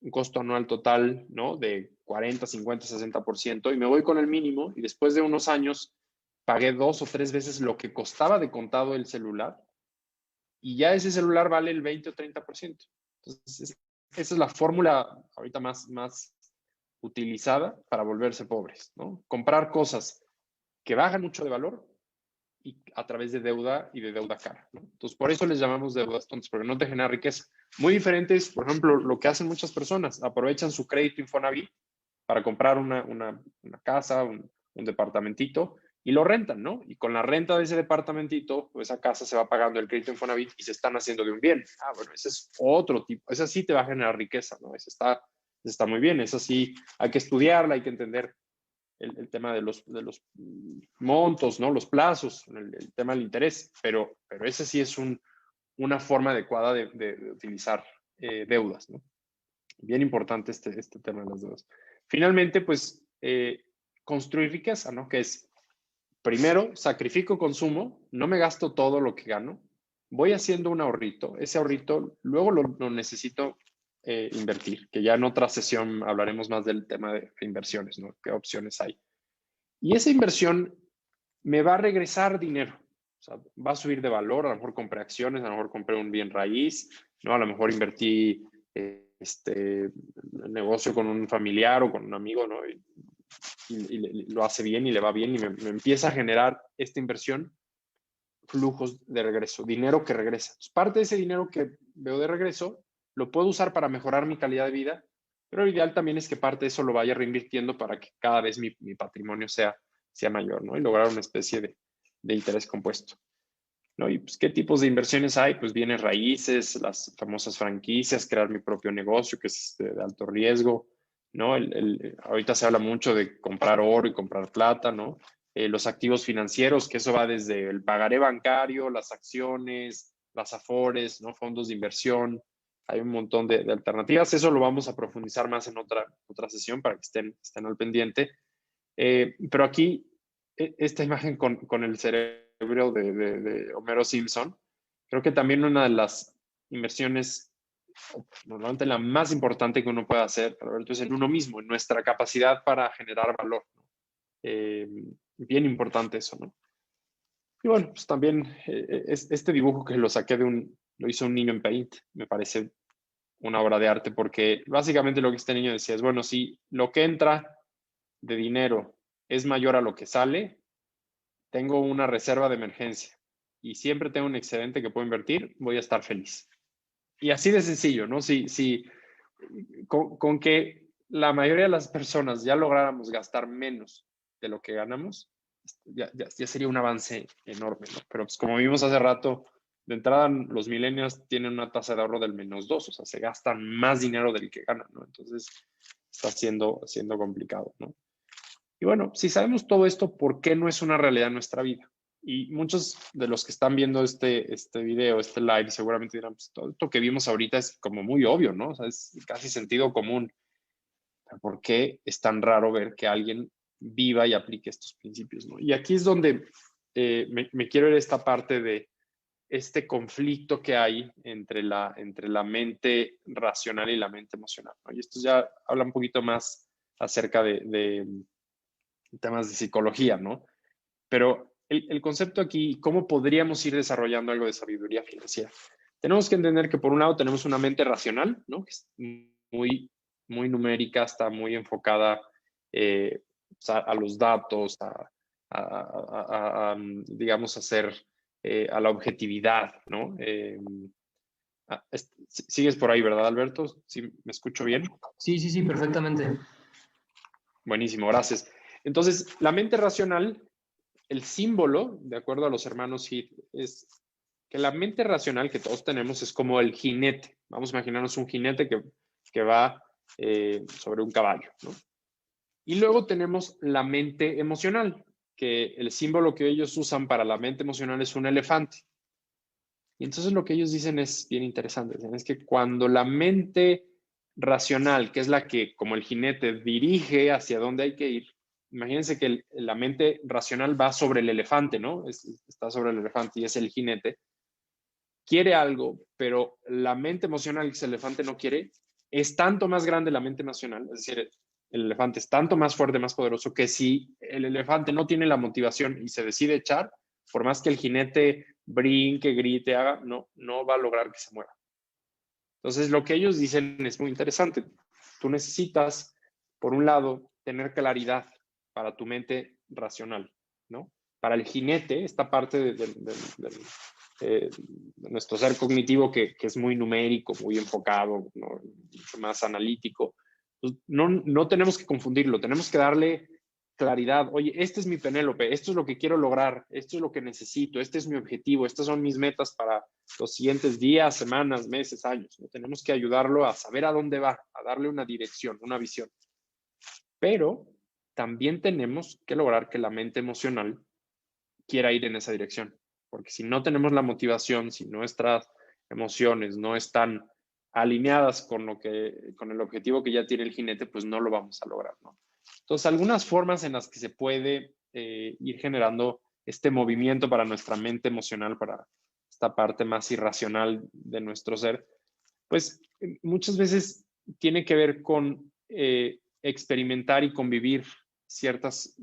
S2: un costo anual total, ¿no? De 40, 50, 60% y me voy con el mínimo y después de unos años pagué 2 o 3 veces lo que costaba de contado el celular y ya ese celular vale el 20 o 30%. Entonces, esa es la fórmula ahorita más utilizada para volverse pobres, ¿no? Comprar cosas que bajan mucho de valor y a través de deuda y de deuda cara, ¿no? Entonces, por eso les llamamos deudas tontas, porque no te genera riqueza. Muy diferente es, por ejemplo, lo que hacen muchas personas, aprovechan su crédito Infonavit para comprar una casa, un departamentito, y lo rentan, ¿no? Y con la renta de ese departamentito, o esa casa se va pagando el crédito Infonavit y se están haciendo de un bien. Ah, bueno, ese es otro tipo, esa sí te va a generar riqueza, ¿no? Esa está muy bien, esa sí hay que estudiarla, hay que entender el tema de los montos, ¿no? Los plazos, el tema del interés, pero ese sí es una forma adecuada de utilizar deudas, ¿no? Bien importante este tema de las deudas. Finalmente, pues, construir riqueza, ¿no? Que es, primero, sacrifico consumo, no me gasto todo lo que gano, voy haciendo un ahorrito, ese ahorrito luego lo necesito invertir, que ya en otra sesión hablaremos más del tema de inversiones, ¿no? ¿Qué opciones hay? Y esa inversión me va a regresar dinero, o sea, va a subir de valor, a lo mejor compré acciones, a lo mejor compré un bien raíz, ¿no? A lo mejor invertí negocio con un familiar o con un amigo, ¿no? Y lo hace bien y le va bien y me empieza a generar esta inversión flujos de regreso, dinero que regresa. Entonces, parte de ese dinero que veo de regreso lo puedo usar para mejorar mi calidad de vida, pero lo ideal también es que parte de eso lo vaya reinvirtiendo para que cada vez mi patrimonio sea mayor, ¿no? Y lograr una especie de interés compuesto, ¿no? Y pues, ¿qué tipos de inversiones hay? Pues bienes raíces, las famosas franquicias, crear mi propio negocio, que es de alto riesgo, ¿no? Ahorita se habla mucho de comprar oro y comprar plata, ¿no? Los activos financieros, que eso va desde el pagaré bancario, las acciones, las afores, ¿no? Fondos de inversión. Hay un montón de alternativas. Eso lo vamos a profundizar más en otra sesión para que estén al pendiente. Pero aquí, esta imagen con el cerebro de Homero Simpson, creo que también una de las inversiones, normalmente la más importante que uno puede hacer, Alberto, es en uno mismo, en nuestra capacidad para generar valor, ¿no? Bien importante eso, ¿no? Y bueno, pues también este dibujo que lo saqué lo hizo un niño en Paint, me parece una obra de arte, porque básicamente lo que este niño decía es, bueno, si lo que entra de dinero es mayor a lo que sale, tengo una reserva de emergencia y siempre tengo un excedente que puedo invertir, voy a estar feliz. Y así de sencillo, ¿no? Si con que la mayoría de las personas ya lográramos gastar menos de lo que ganamos, ya sería un avance enorme, ¿no? Pero pues como vimos hace rato, de entrada los millennials tienen una tasa de ahorro del -2, o sea, se gastan más dinero del que ganan, ¿no? Entonces está siendo complicado, ¿no? Y bueno, si sabemos todo esto, ¿por qué no es una realidad en nuestra vida? Y muchos de los que están viendo este video, este live, seguramente dirán, pues todo esto que vimos ahorita es como muy obvio, ¿no? O sea, es casi sentido común. ¿Por qué es tan raro ver que alguien viva y aplique estos principios, ¿no? Y aquí es donde me quiero ir a esta parte de este conflicto que hay entre la mente racional y la mente emocional, ¿no? Y esto ya habla un poquito más acerca de temas de psicología, ¿no? Pero el concepto aquí, ¿cómo podríamos ir desarrollando algo de sabiduría financiera? Tenemos que entender que por un lado tenemos una mente racional, ¿no? Que es muy, muy numérica, está muy enfocada a los datos, digamos, a la objetividad, ¿no? Sigues por ahí, ¿verdad, Alberto? ¿Sí me escucho bien?
S1: Sí, perfectamente.
S2: Buenísimo, gracias. Entonces, la mente racional, el símbolo, de acuerdo a los hermanos Heath, es que la mente racional que todos tenemos es como el jinete. Vamos a imaginarnos un jinete que va sobre un caballo, ¿no? Y luego tenemos la mente emocional, que el símbolo que ellos usan para la mente emocional es un elefante. Y entonces lo que ellos dicen es bien interesante, es que cuando la mente racional, que es la que como el jinete dirige hacia dónde hay que ir, imagínense que la mente racional va sobre el elefante, ¿no? Está sobre el elefante y es el jinete. Quiere algo, pero la mente emocional, que es el elefante, no quiere, es tanto más grande la mente emocional, es decir, el elefante es tanto más fuerte, más poderoso, que si el elefante no tiene la motivación y se decide echar, por más que el jinete brinque, grite, haga, no va a lograr que se mueva. Entonces, lo que ellos dicen es muy interesante. Tú necesitas, por un lado, tener claridad para tu mente racional, ¿no? Para el jinete, esta parte de nuestro ser cognitivo que es muy numérico, muy enfocado, ¿no? Mucho más analítico, pues no tenemos que confundirlo, tenemos que darle claridad. Oye, este es mi Penélope, esto es lo que quiero lograr, esto es lo que necesito, este es mi objetivo, estas son mis metas para los siguientes días, semanas, meses, años, ¿no? Tenemos que ayudarlo a saber a dónde va, a darle una dirección, una visión. Pero también tenemos que lograr que la mente emocional quiera ir en esa dirección. Porque si no tenemos la motivación, si nuestras emociones no están alineadas con el objetivo que ya tiene el jinete, pues no lo vamos a lograr, ¿no? Entonces, algunas formas en las que se puede ir generando este movimiento para nuestra mente emocional, para esta parte más irracional de nuestro ser, pues muchas veces tiene que ver con experimentar y convivir ciertas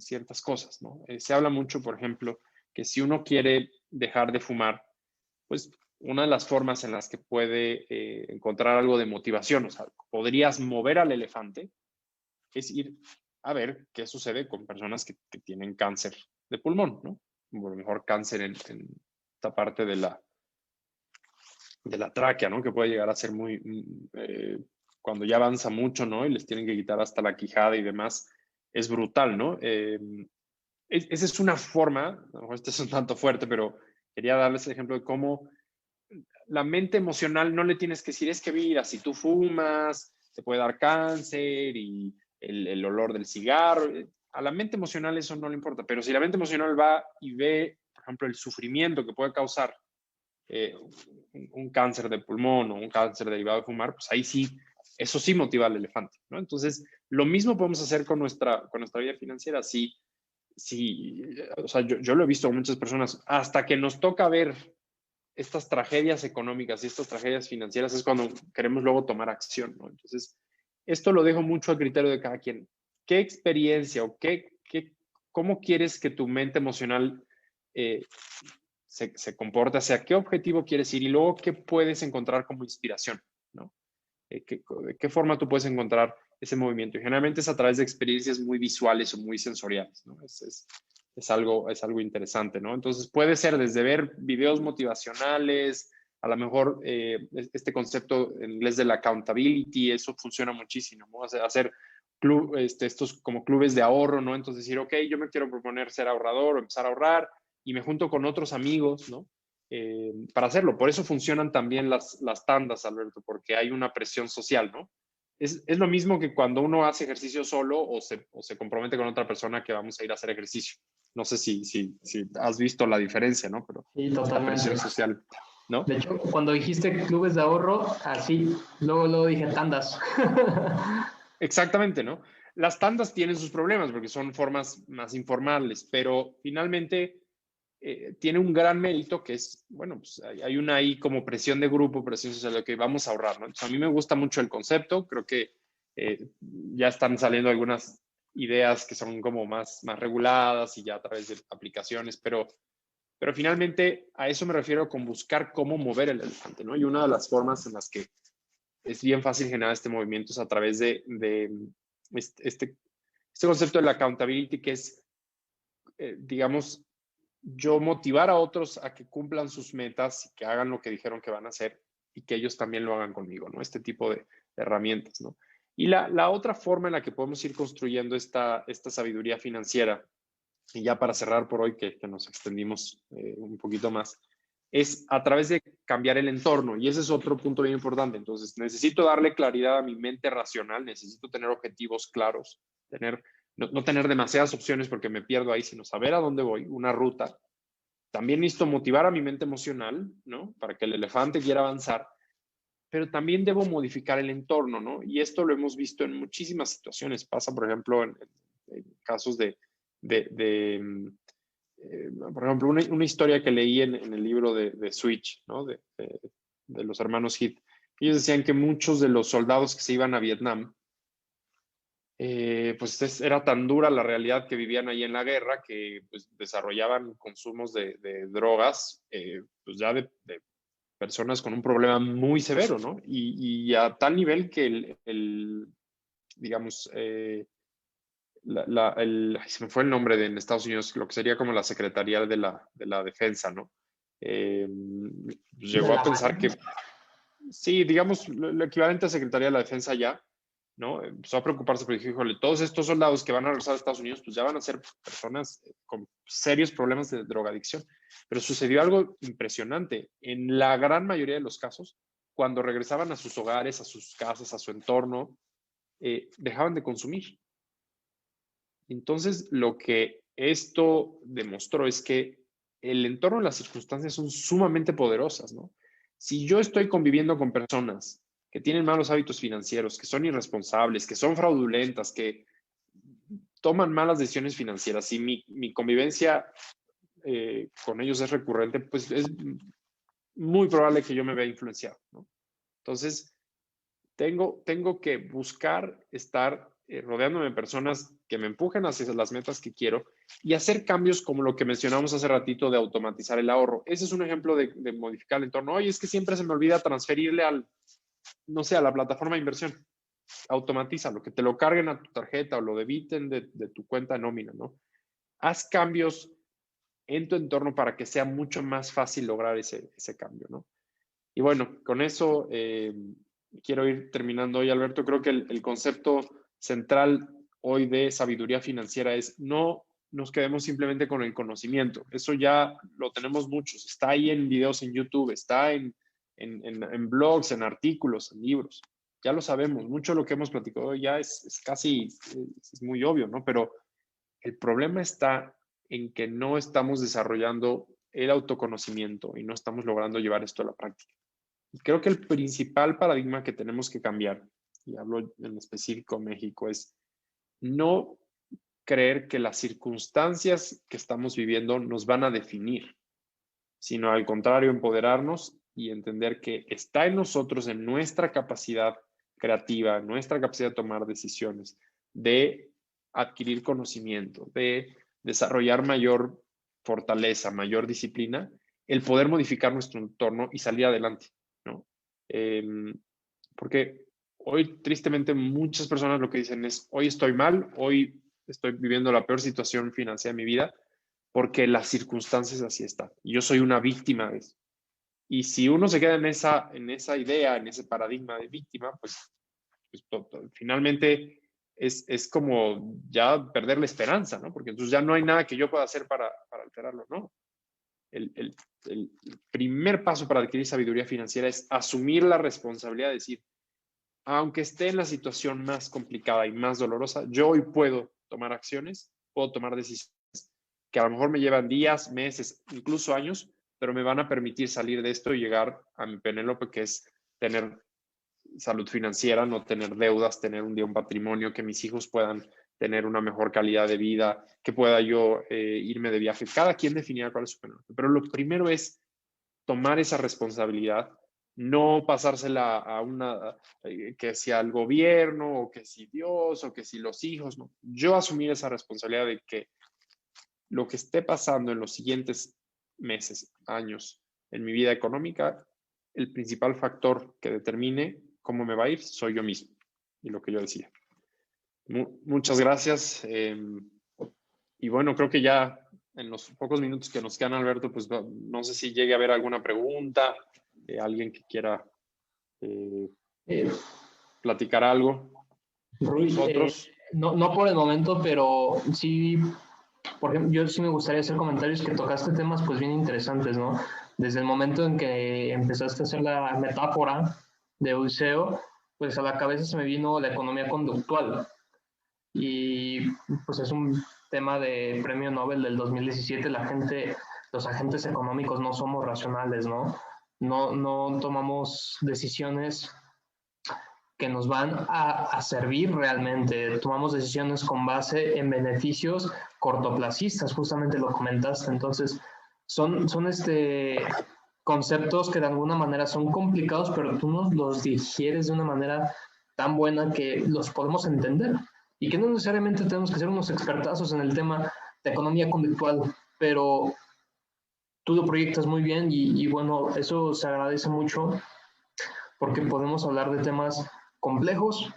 S2: cosas, ¿no? Se habla mucho, por ejemplo, que si uno quiere dejar de fumar, pues una de las formas en las que puede encontrar algo de motivación, o sea, podrías mover al elefante, es ir a ver qué sucede con personas que tienen cáncer de pulmón, ¿no? O a lo mejor cáncer en esta parte de la tráquea, ¿no? Que puede llegar a ser muy, cuando ya avanza mucho, ¿no? Y les tienen que quitar hasta la quijada y demás, es brutal, ¿no? Esa es una forma, a lo mejor este es un tanto fuerte, pero quería darles el ejemplo de cómo la mente emocional no le tienes que decir, es que mira, si tú fumas, te puede dar cáncer y el olor del cigarro. A la mente emocional eso no le importa, pero si la mente emocional va y ve, por ejemplo, el sufrimiento que puede causar un cáncer de pulmón o un cáncer derivado de fumar, pues ahí sí, eso sí motiva al elefante, ¿no? Entonces, lo mismo podemos hacer con nuestra vida financiera. Sí, sí, o sea, yo lo he visto con muchas personas, hasta que nos toca ver estas tragedias económicas y estas tragedias financieras es cuando queremos luego tomar acción, ¿no? Entonces, esto lo dejo mucho a criterio de cada quien. ¿Qué experiencia o cómo quieres que tu mente emocional se comporte? ¿Hacia qué objetivo quieres ir? Y luego, ¿qué puedes encontrar como inspiración, ¿no? ¿De qué forma tú puedes encontrar ese movimiento? Y generalmente es a través de experiencias muy visuales o muy sensoriales, ¿no? Es algo interesante, ¿no? Entonces puede ser desde ver videos motivacionales, a lo mejor este concepto en inglés de la accountability, eso funciona muchísimo, ¿no? Hacer estos como clubes de ahorro, ¿no? Entonces decir, ok, yo me quiero proponer ser ahorrador o empezar a ahorrar y me junto con otros amigos, ¿no? Para hacerlo. Por eso funcionan también las tandas, Alberto, porque hay una presión social, ¿no? Es lo mismo que cuando uno hace ejercicio solo o se compromete con otra persona que vamos a ir a hacer ejercicio. No sé si has visto la diferencia, ¿no? Pero
S1: Sí,
S2: esta presión
S1: totalmente.
S2: social, ¿no?
S1: De hecho, cuando dijiste clubes de ahorro, así, luego dije tandas.
S2: Exactamente, ¿no? Las tandas tienen sus problemas porque son formas más informales, pero finalmente tiene un gran mérito que es, bueno, pues hay una ahí como presión de grupo, presión social de que vamos a ahorrar, ¿no? Entonces, a mí me gusta mucho el concepto, creo que ya están saliendo algunas ideas que son como más reguladas y ya a través de aplicaciones, pero finalmente a eso me refiero con buscar cómo mover el elefante, ¿no? Y una de las formas en las que es bien fácil generar este movimiento es a través de este concepto de la accountability, que es, digamos, yo motivar a otros a que cumplan sus metas y que hagan lo que dijeron que van a hacer y que ellos también lo hagan conmigo, ¿no? Este tipo de herramientas, ¿no? Y la otra forma en la que podemos ir construyendo esta sabiduría financiera, y ya para cerrar por hoy, que nos extendimos un poquito más, es a través de cambiar el entorno. Y ese es otro punto bien importante. Entonces, necesito darle claridad a mi mente racional, necesito tener objetivos claros, no tener demasiadas opciones porque me pierdo ahí, sino saber a dónde voy, una ruta. También necesito motivar a mi mente emocional, ¿no? Para que el elefante quiera avanzar, pero también debo modificar el entorno, ¿no? Y esto lo hemos visto en muchísimas situaciones. Pasa, por ejemplo, en casos por ejemplo, una historia que leí en el libro de Switch, ¿no? De los hermanos Heath. Ellos decían que muchos de los soldados que se iban a Vietnam, pues era tan dura la realidad que vivían ahí en la guerra que pues, desarrollaban consumos de drogas, pues ya de personas con un problema muy severo, ¿no? Y a tal nivel que digamos, se me fue el nombre en Estados Unidos, lo que sería como la Secretaría de la Defensa, ¿no?
S1: De
S2: Llegó a
S1: la
S2: pensar que, sí, digamos, lo equivalente a Secretaría de la Defensa ya, ¿no? Empezó a preocuparse porque dijo, híjole, todos estos soldados que van a regresar a Estados Unidos, pues ya van a ser personas con serios problemas de drogadicción. Pero sucedió algo impresionante. En la gran mayoría de los casos, cuando regresaban a sus hogares, a sus casas, a su entorno, dejaban de consumir. Entonces, lo que esto demostró es que el entorno y las circunstancias son sumamente poderosas, ¿no? Si yo estoy conviviendo con personas que tienen malos hábitos financieros, que son irresponsables, que son fraudulentas, que toman malas decisiones financieras y mi convivencia con ellos es recurrente, pues es muy probable que yo me vea influenciado, ¿no? Entonces, tengo que buscar estar rodeándome de personas que me empujen hacia las metas que quiero y hacer cambios como lo que mencionamos hace ratito de automatizar el ahorro. Ese es un ejemplo de modificar el entorno. Oye, es que siempre se me olvida transferirle no sé, a la plataforma de inversión. Automatízalo, que te lo carguen a tu tarjeta o lo debiten de tu cuenta de nómina, ¿no? Haz cambios en tu entorno para que sea mucho más fácil lograr ese cambio, ¿no? Y bueno, con eso quiero ir terminando hoy, Alberto. Creo que el concepto central hoy de sabiduría financiera es no nos quedemos simplemente con el conocimiento. Eso ya lo tenemos muchos. Está ahí en videos en YouTube, está en blogs, en artículos, en libros. Ya lo sabemos. Mucho de lo que hemos platicado hoy ya es casi, es muy obvio, ¿no? Pero el problema está en que no estamos desarrollando el autoconocimiento y no estamos logrando llevar esto a la práctica. Y creo que el principal paradigma que tenemos que cambiar, y hablo en específico México, es no creer que las circunstancias que estamos viviendo nos van a definir, sino al contrario, empoderarnos y entender que está en nosotros, en nuestra capacidad creativa, en nuestra capacidad de tomar decisiones, de adquirir conocimiento, de desarrollar mayor fortaleza, mayor disciplina, el poder modificar nuestro entorno y salir adelante, ¿no? Porque hoy, tristemente, muchas personas lo que dicen es, hoy estoy mal, hoy estoy viviendo la peor situación financiera de mi vida, porque las circunstancias así están. Y yo soy una víctima de eso. Y si uno se queda en esa idea, en ese paradigma de víctima, pues finalmente es como ya perder la esperanza, ¿no? Porque entonces ya no hay nada que yo pueda hacer para alterarlo, ¿no? El primer paso para adquirir sabiduría financiera es asumir la responsabilidad de decir, aunque esté en la situación más complicada y más dolorosa, yo hoy puedo tomar acciones, puedo tomar decisiones que a lo mejor me llevan días, meses, incluso años, pero me van a permitir salir de esto y llegar a mi Penélope, que es tener salud financiera, no tener deudas, tener un día un patrimonio, que mis hijos puedan tener una mejor calidad de vida, que pueda yo irme de viaje. Cada quien definirá cuál es su Penélope, pero lo primero es tomar esa responsabilidad, no pasársela a una, que si al gobierno, o que si Dios, o que si los hijos, no. Yo asumir esa responsabilidad de que lo que esté pasando en los siguientes meses, años, en mi vida económica, el principal factor que determine cómo me va a ir soy yo mismo y lo que yo decía. Muchas gracias. Y bueno, creo que ya en los pocos minutos que nos quedan, Alberto, pues no sé si llegue a haber alguna pregunta, alguien que quiera platicar algo.
S1: Ruiz, no por el momento, pero sí, por ejemplo, yo sí me gustaría hacer comentarios que tocaste temas pues bien interesantes, ¿no? Desde el momento en que empezaste a hacer la metáfora de Odiseo, pues a la cabeza se me vino la economía conductual. Y pues es un tema de premio Nobel del 2017. Los agentes económicos no somos racionales, ¿no? No tomamos decisiones que nos van a servir realmente. Tomamos decisiones con base en beneficios cortoplacistas, justamente lo comentaste. Entonces, son conceptos que de alguna manera son complicados, pero tú nos los digieres de una manera tan buena que los podemos entender. Y que no necesariamente tenemos que ser unos expertazos en el tema de economía conductual, pero tú lo proyectas muy bien y bueno, eso se agradece mucho porque podemos hablar de temas complejos,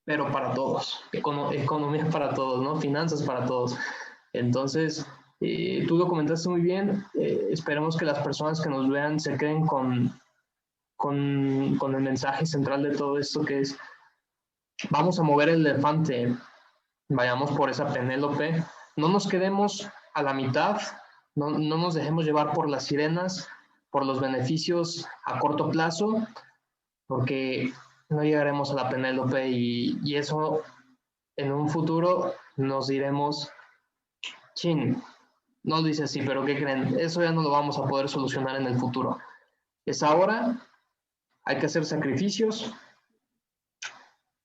S1: pero para todos. Economía para todos, ¿no? Finanzas para todos. Entonces, tú lo comentaste muy bien. Esperemos que las personas que nos vean se queden con el mensaje central de todo esto, que es vamos a mover el elefante, vayamos por esa Penélope, no nos quedemos a la mitad, no nos dejemos llevar por las sirenas, por los beneficios a corto plazo, porque no llegaremos a la Penélope y eso en un futuro nos diremos, chin, no lo dice así, pero ¿qué creen? Eso ya no lo vamos a poder solucionar en el futuro. Es ahora, hay que hacer sacrificios,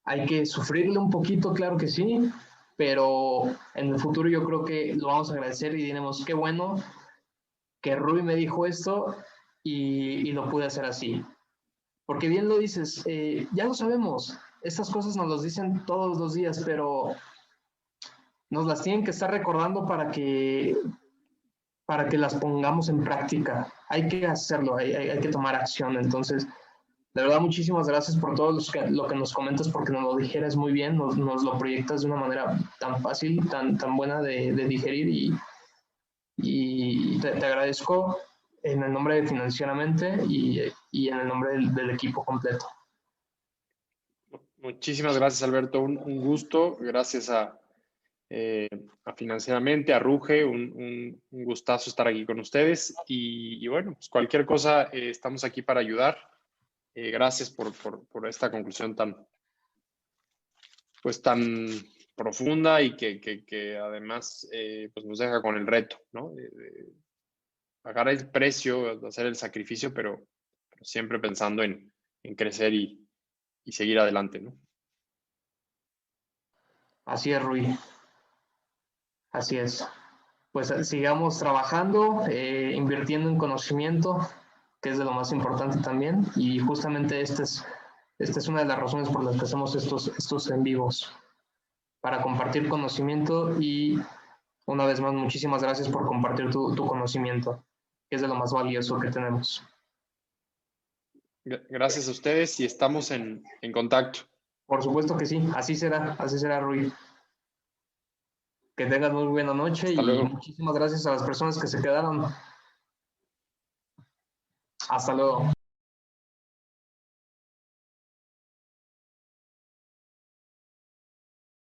S1: hay que sufrirle un poquito, claro que sí, pero en el futuro yo creo que lo vamos a agradecer y diremos, qué bueno que Rui me dijo esto y lo pude hacer así. Porque bien lo dices, ya lo sabemos, estas cosas nos las dicen todos los días, pero nos las tienen que estar recordando para que las pongamos en práctica. Hay que hacerlo, hay que tomar acción. Entonces, de verdad, muchísimas gracias por todo lo que nos comentas, porque nos lo dijeras muy bien, nos lo proyectas de una manera tan fácil, tan buena de digerir y te agradezco en el nombre de Financieramente y en el nombre del equipo completo.
S2: Muchísimas gracias, Alberto. Un gusto. Gracias a Financieramente, a Ruge. Un gustazo estar aquí con ustedes. Y bueno, pues cualquier cosa, estamos aquí para ayudar. Gracias por esta conclusión tan profunda y que además pues nos deja con el reto, ¿no? De pagar el precio, de hacer el sacrificio, pero siempre pensando en crecer y seguir adelante, ¿no?
S1: Así es, Rui. Así es. Pues sigamos trabajando, invirtiendo en conocimiento, que es de lo más importante también. Y justamente esta es una de las razones por las que hacemos estos en vivos, para compartir conocimiento y una vez más, muchísimas gracias por compartir tu conocimiento, que es de lo más valioso que tenemos.
S2: Gracias a ustedes y estamos en contacto.
S1: Por supuesto que sí, así será, Rui. Que tengas muy buena noche.
S2: Hasta
S1: y
S2: luego.
S1: Muchísimas gracias a las personas que se quedaron. Hasta luego.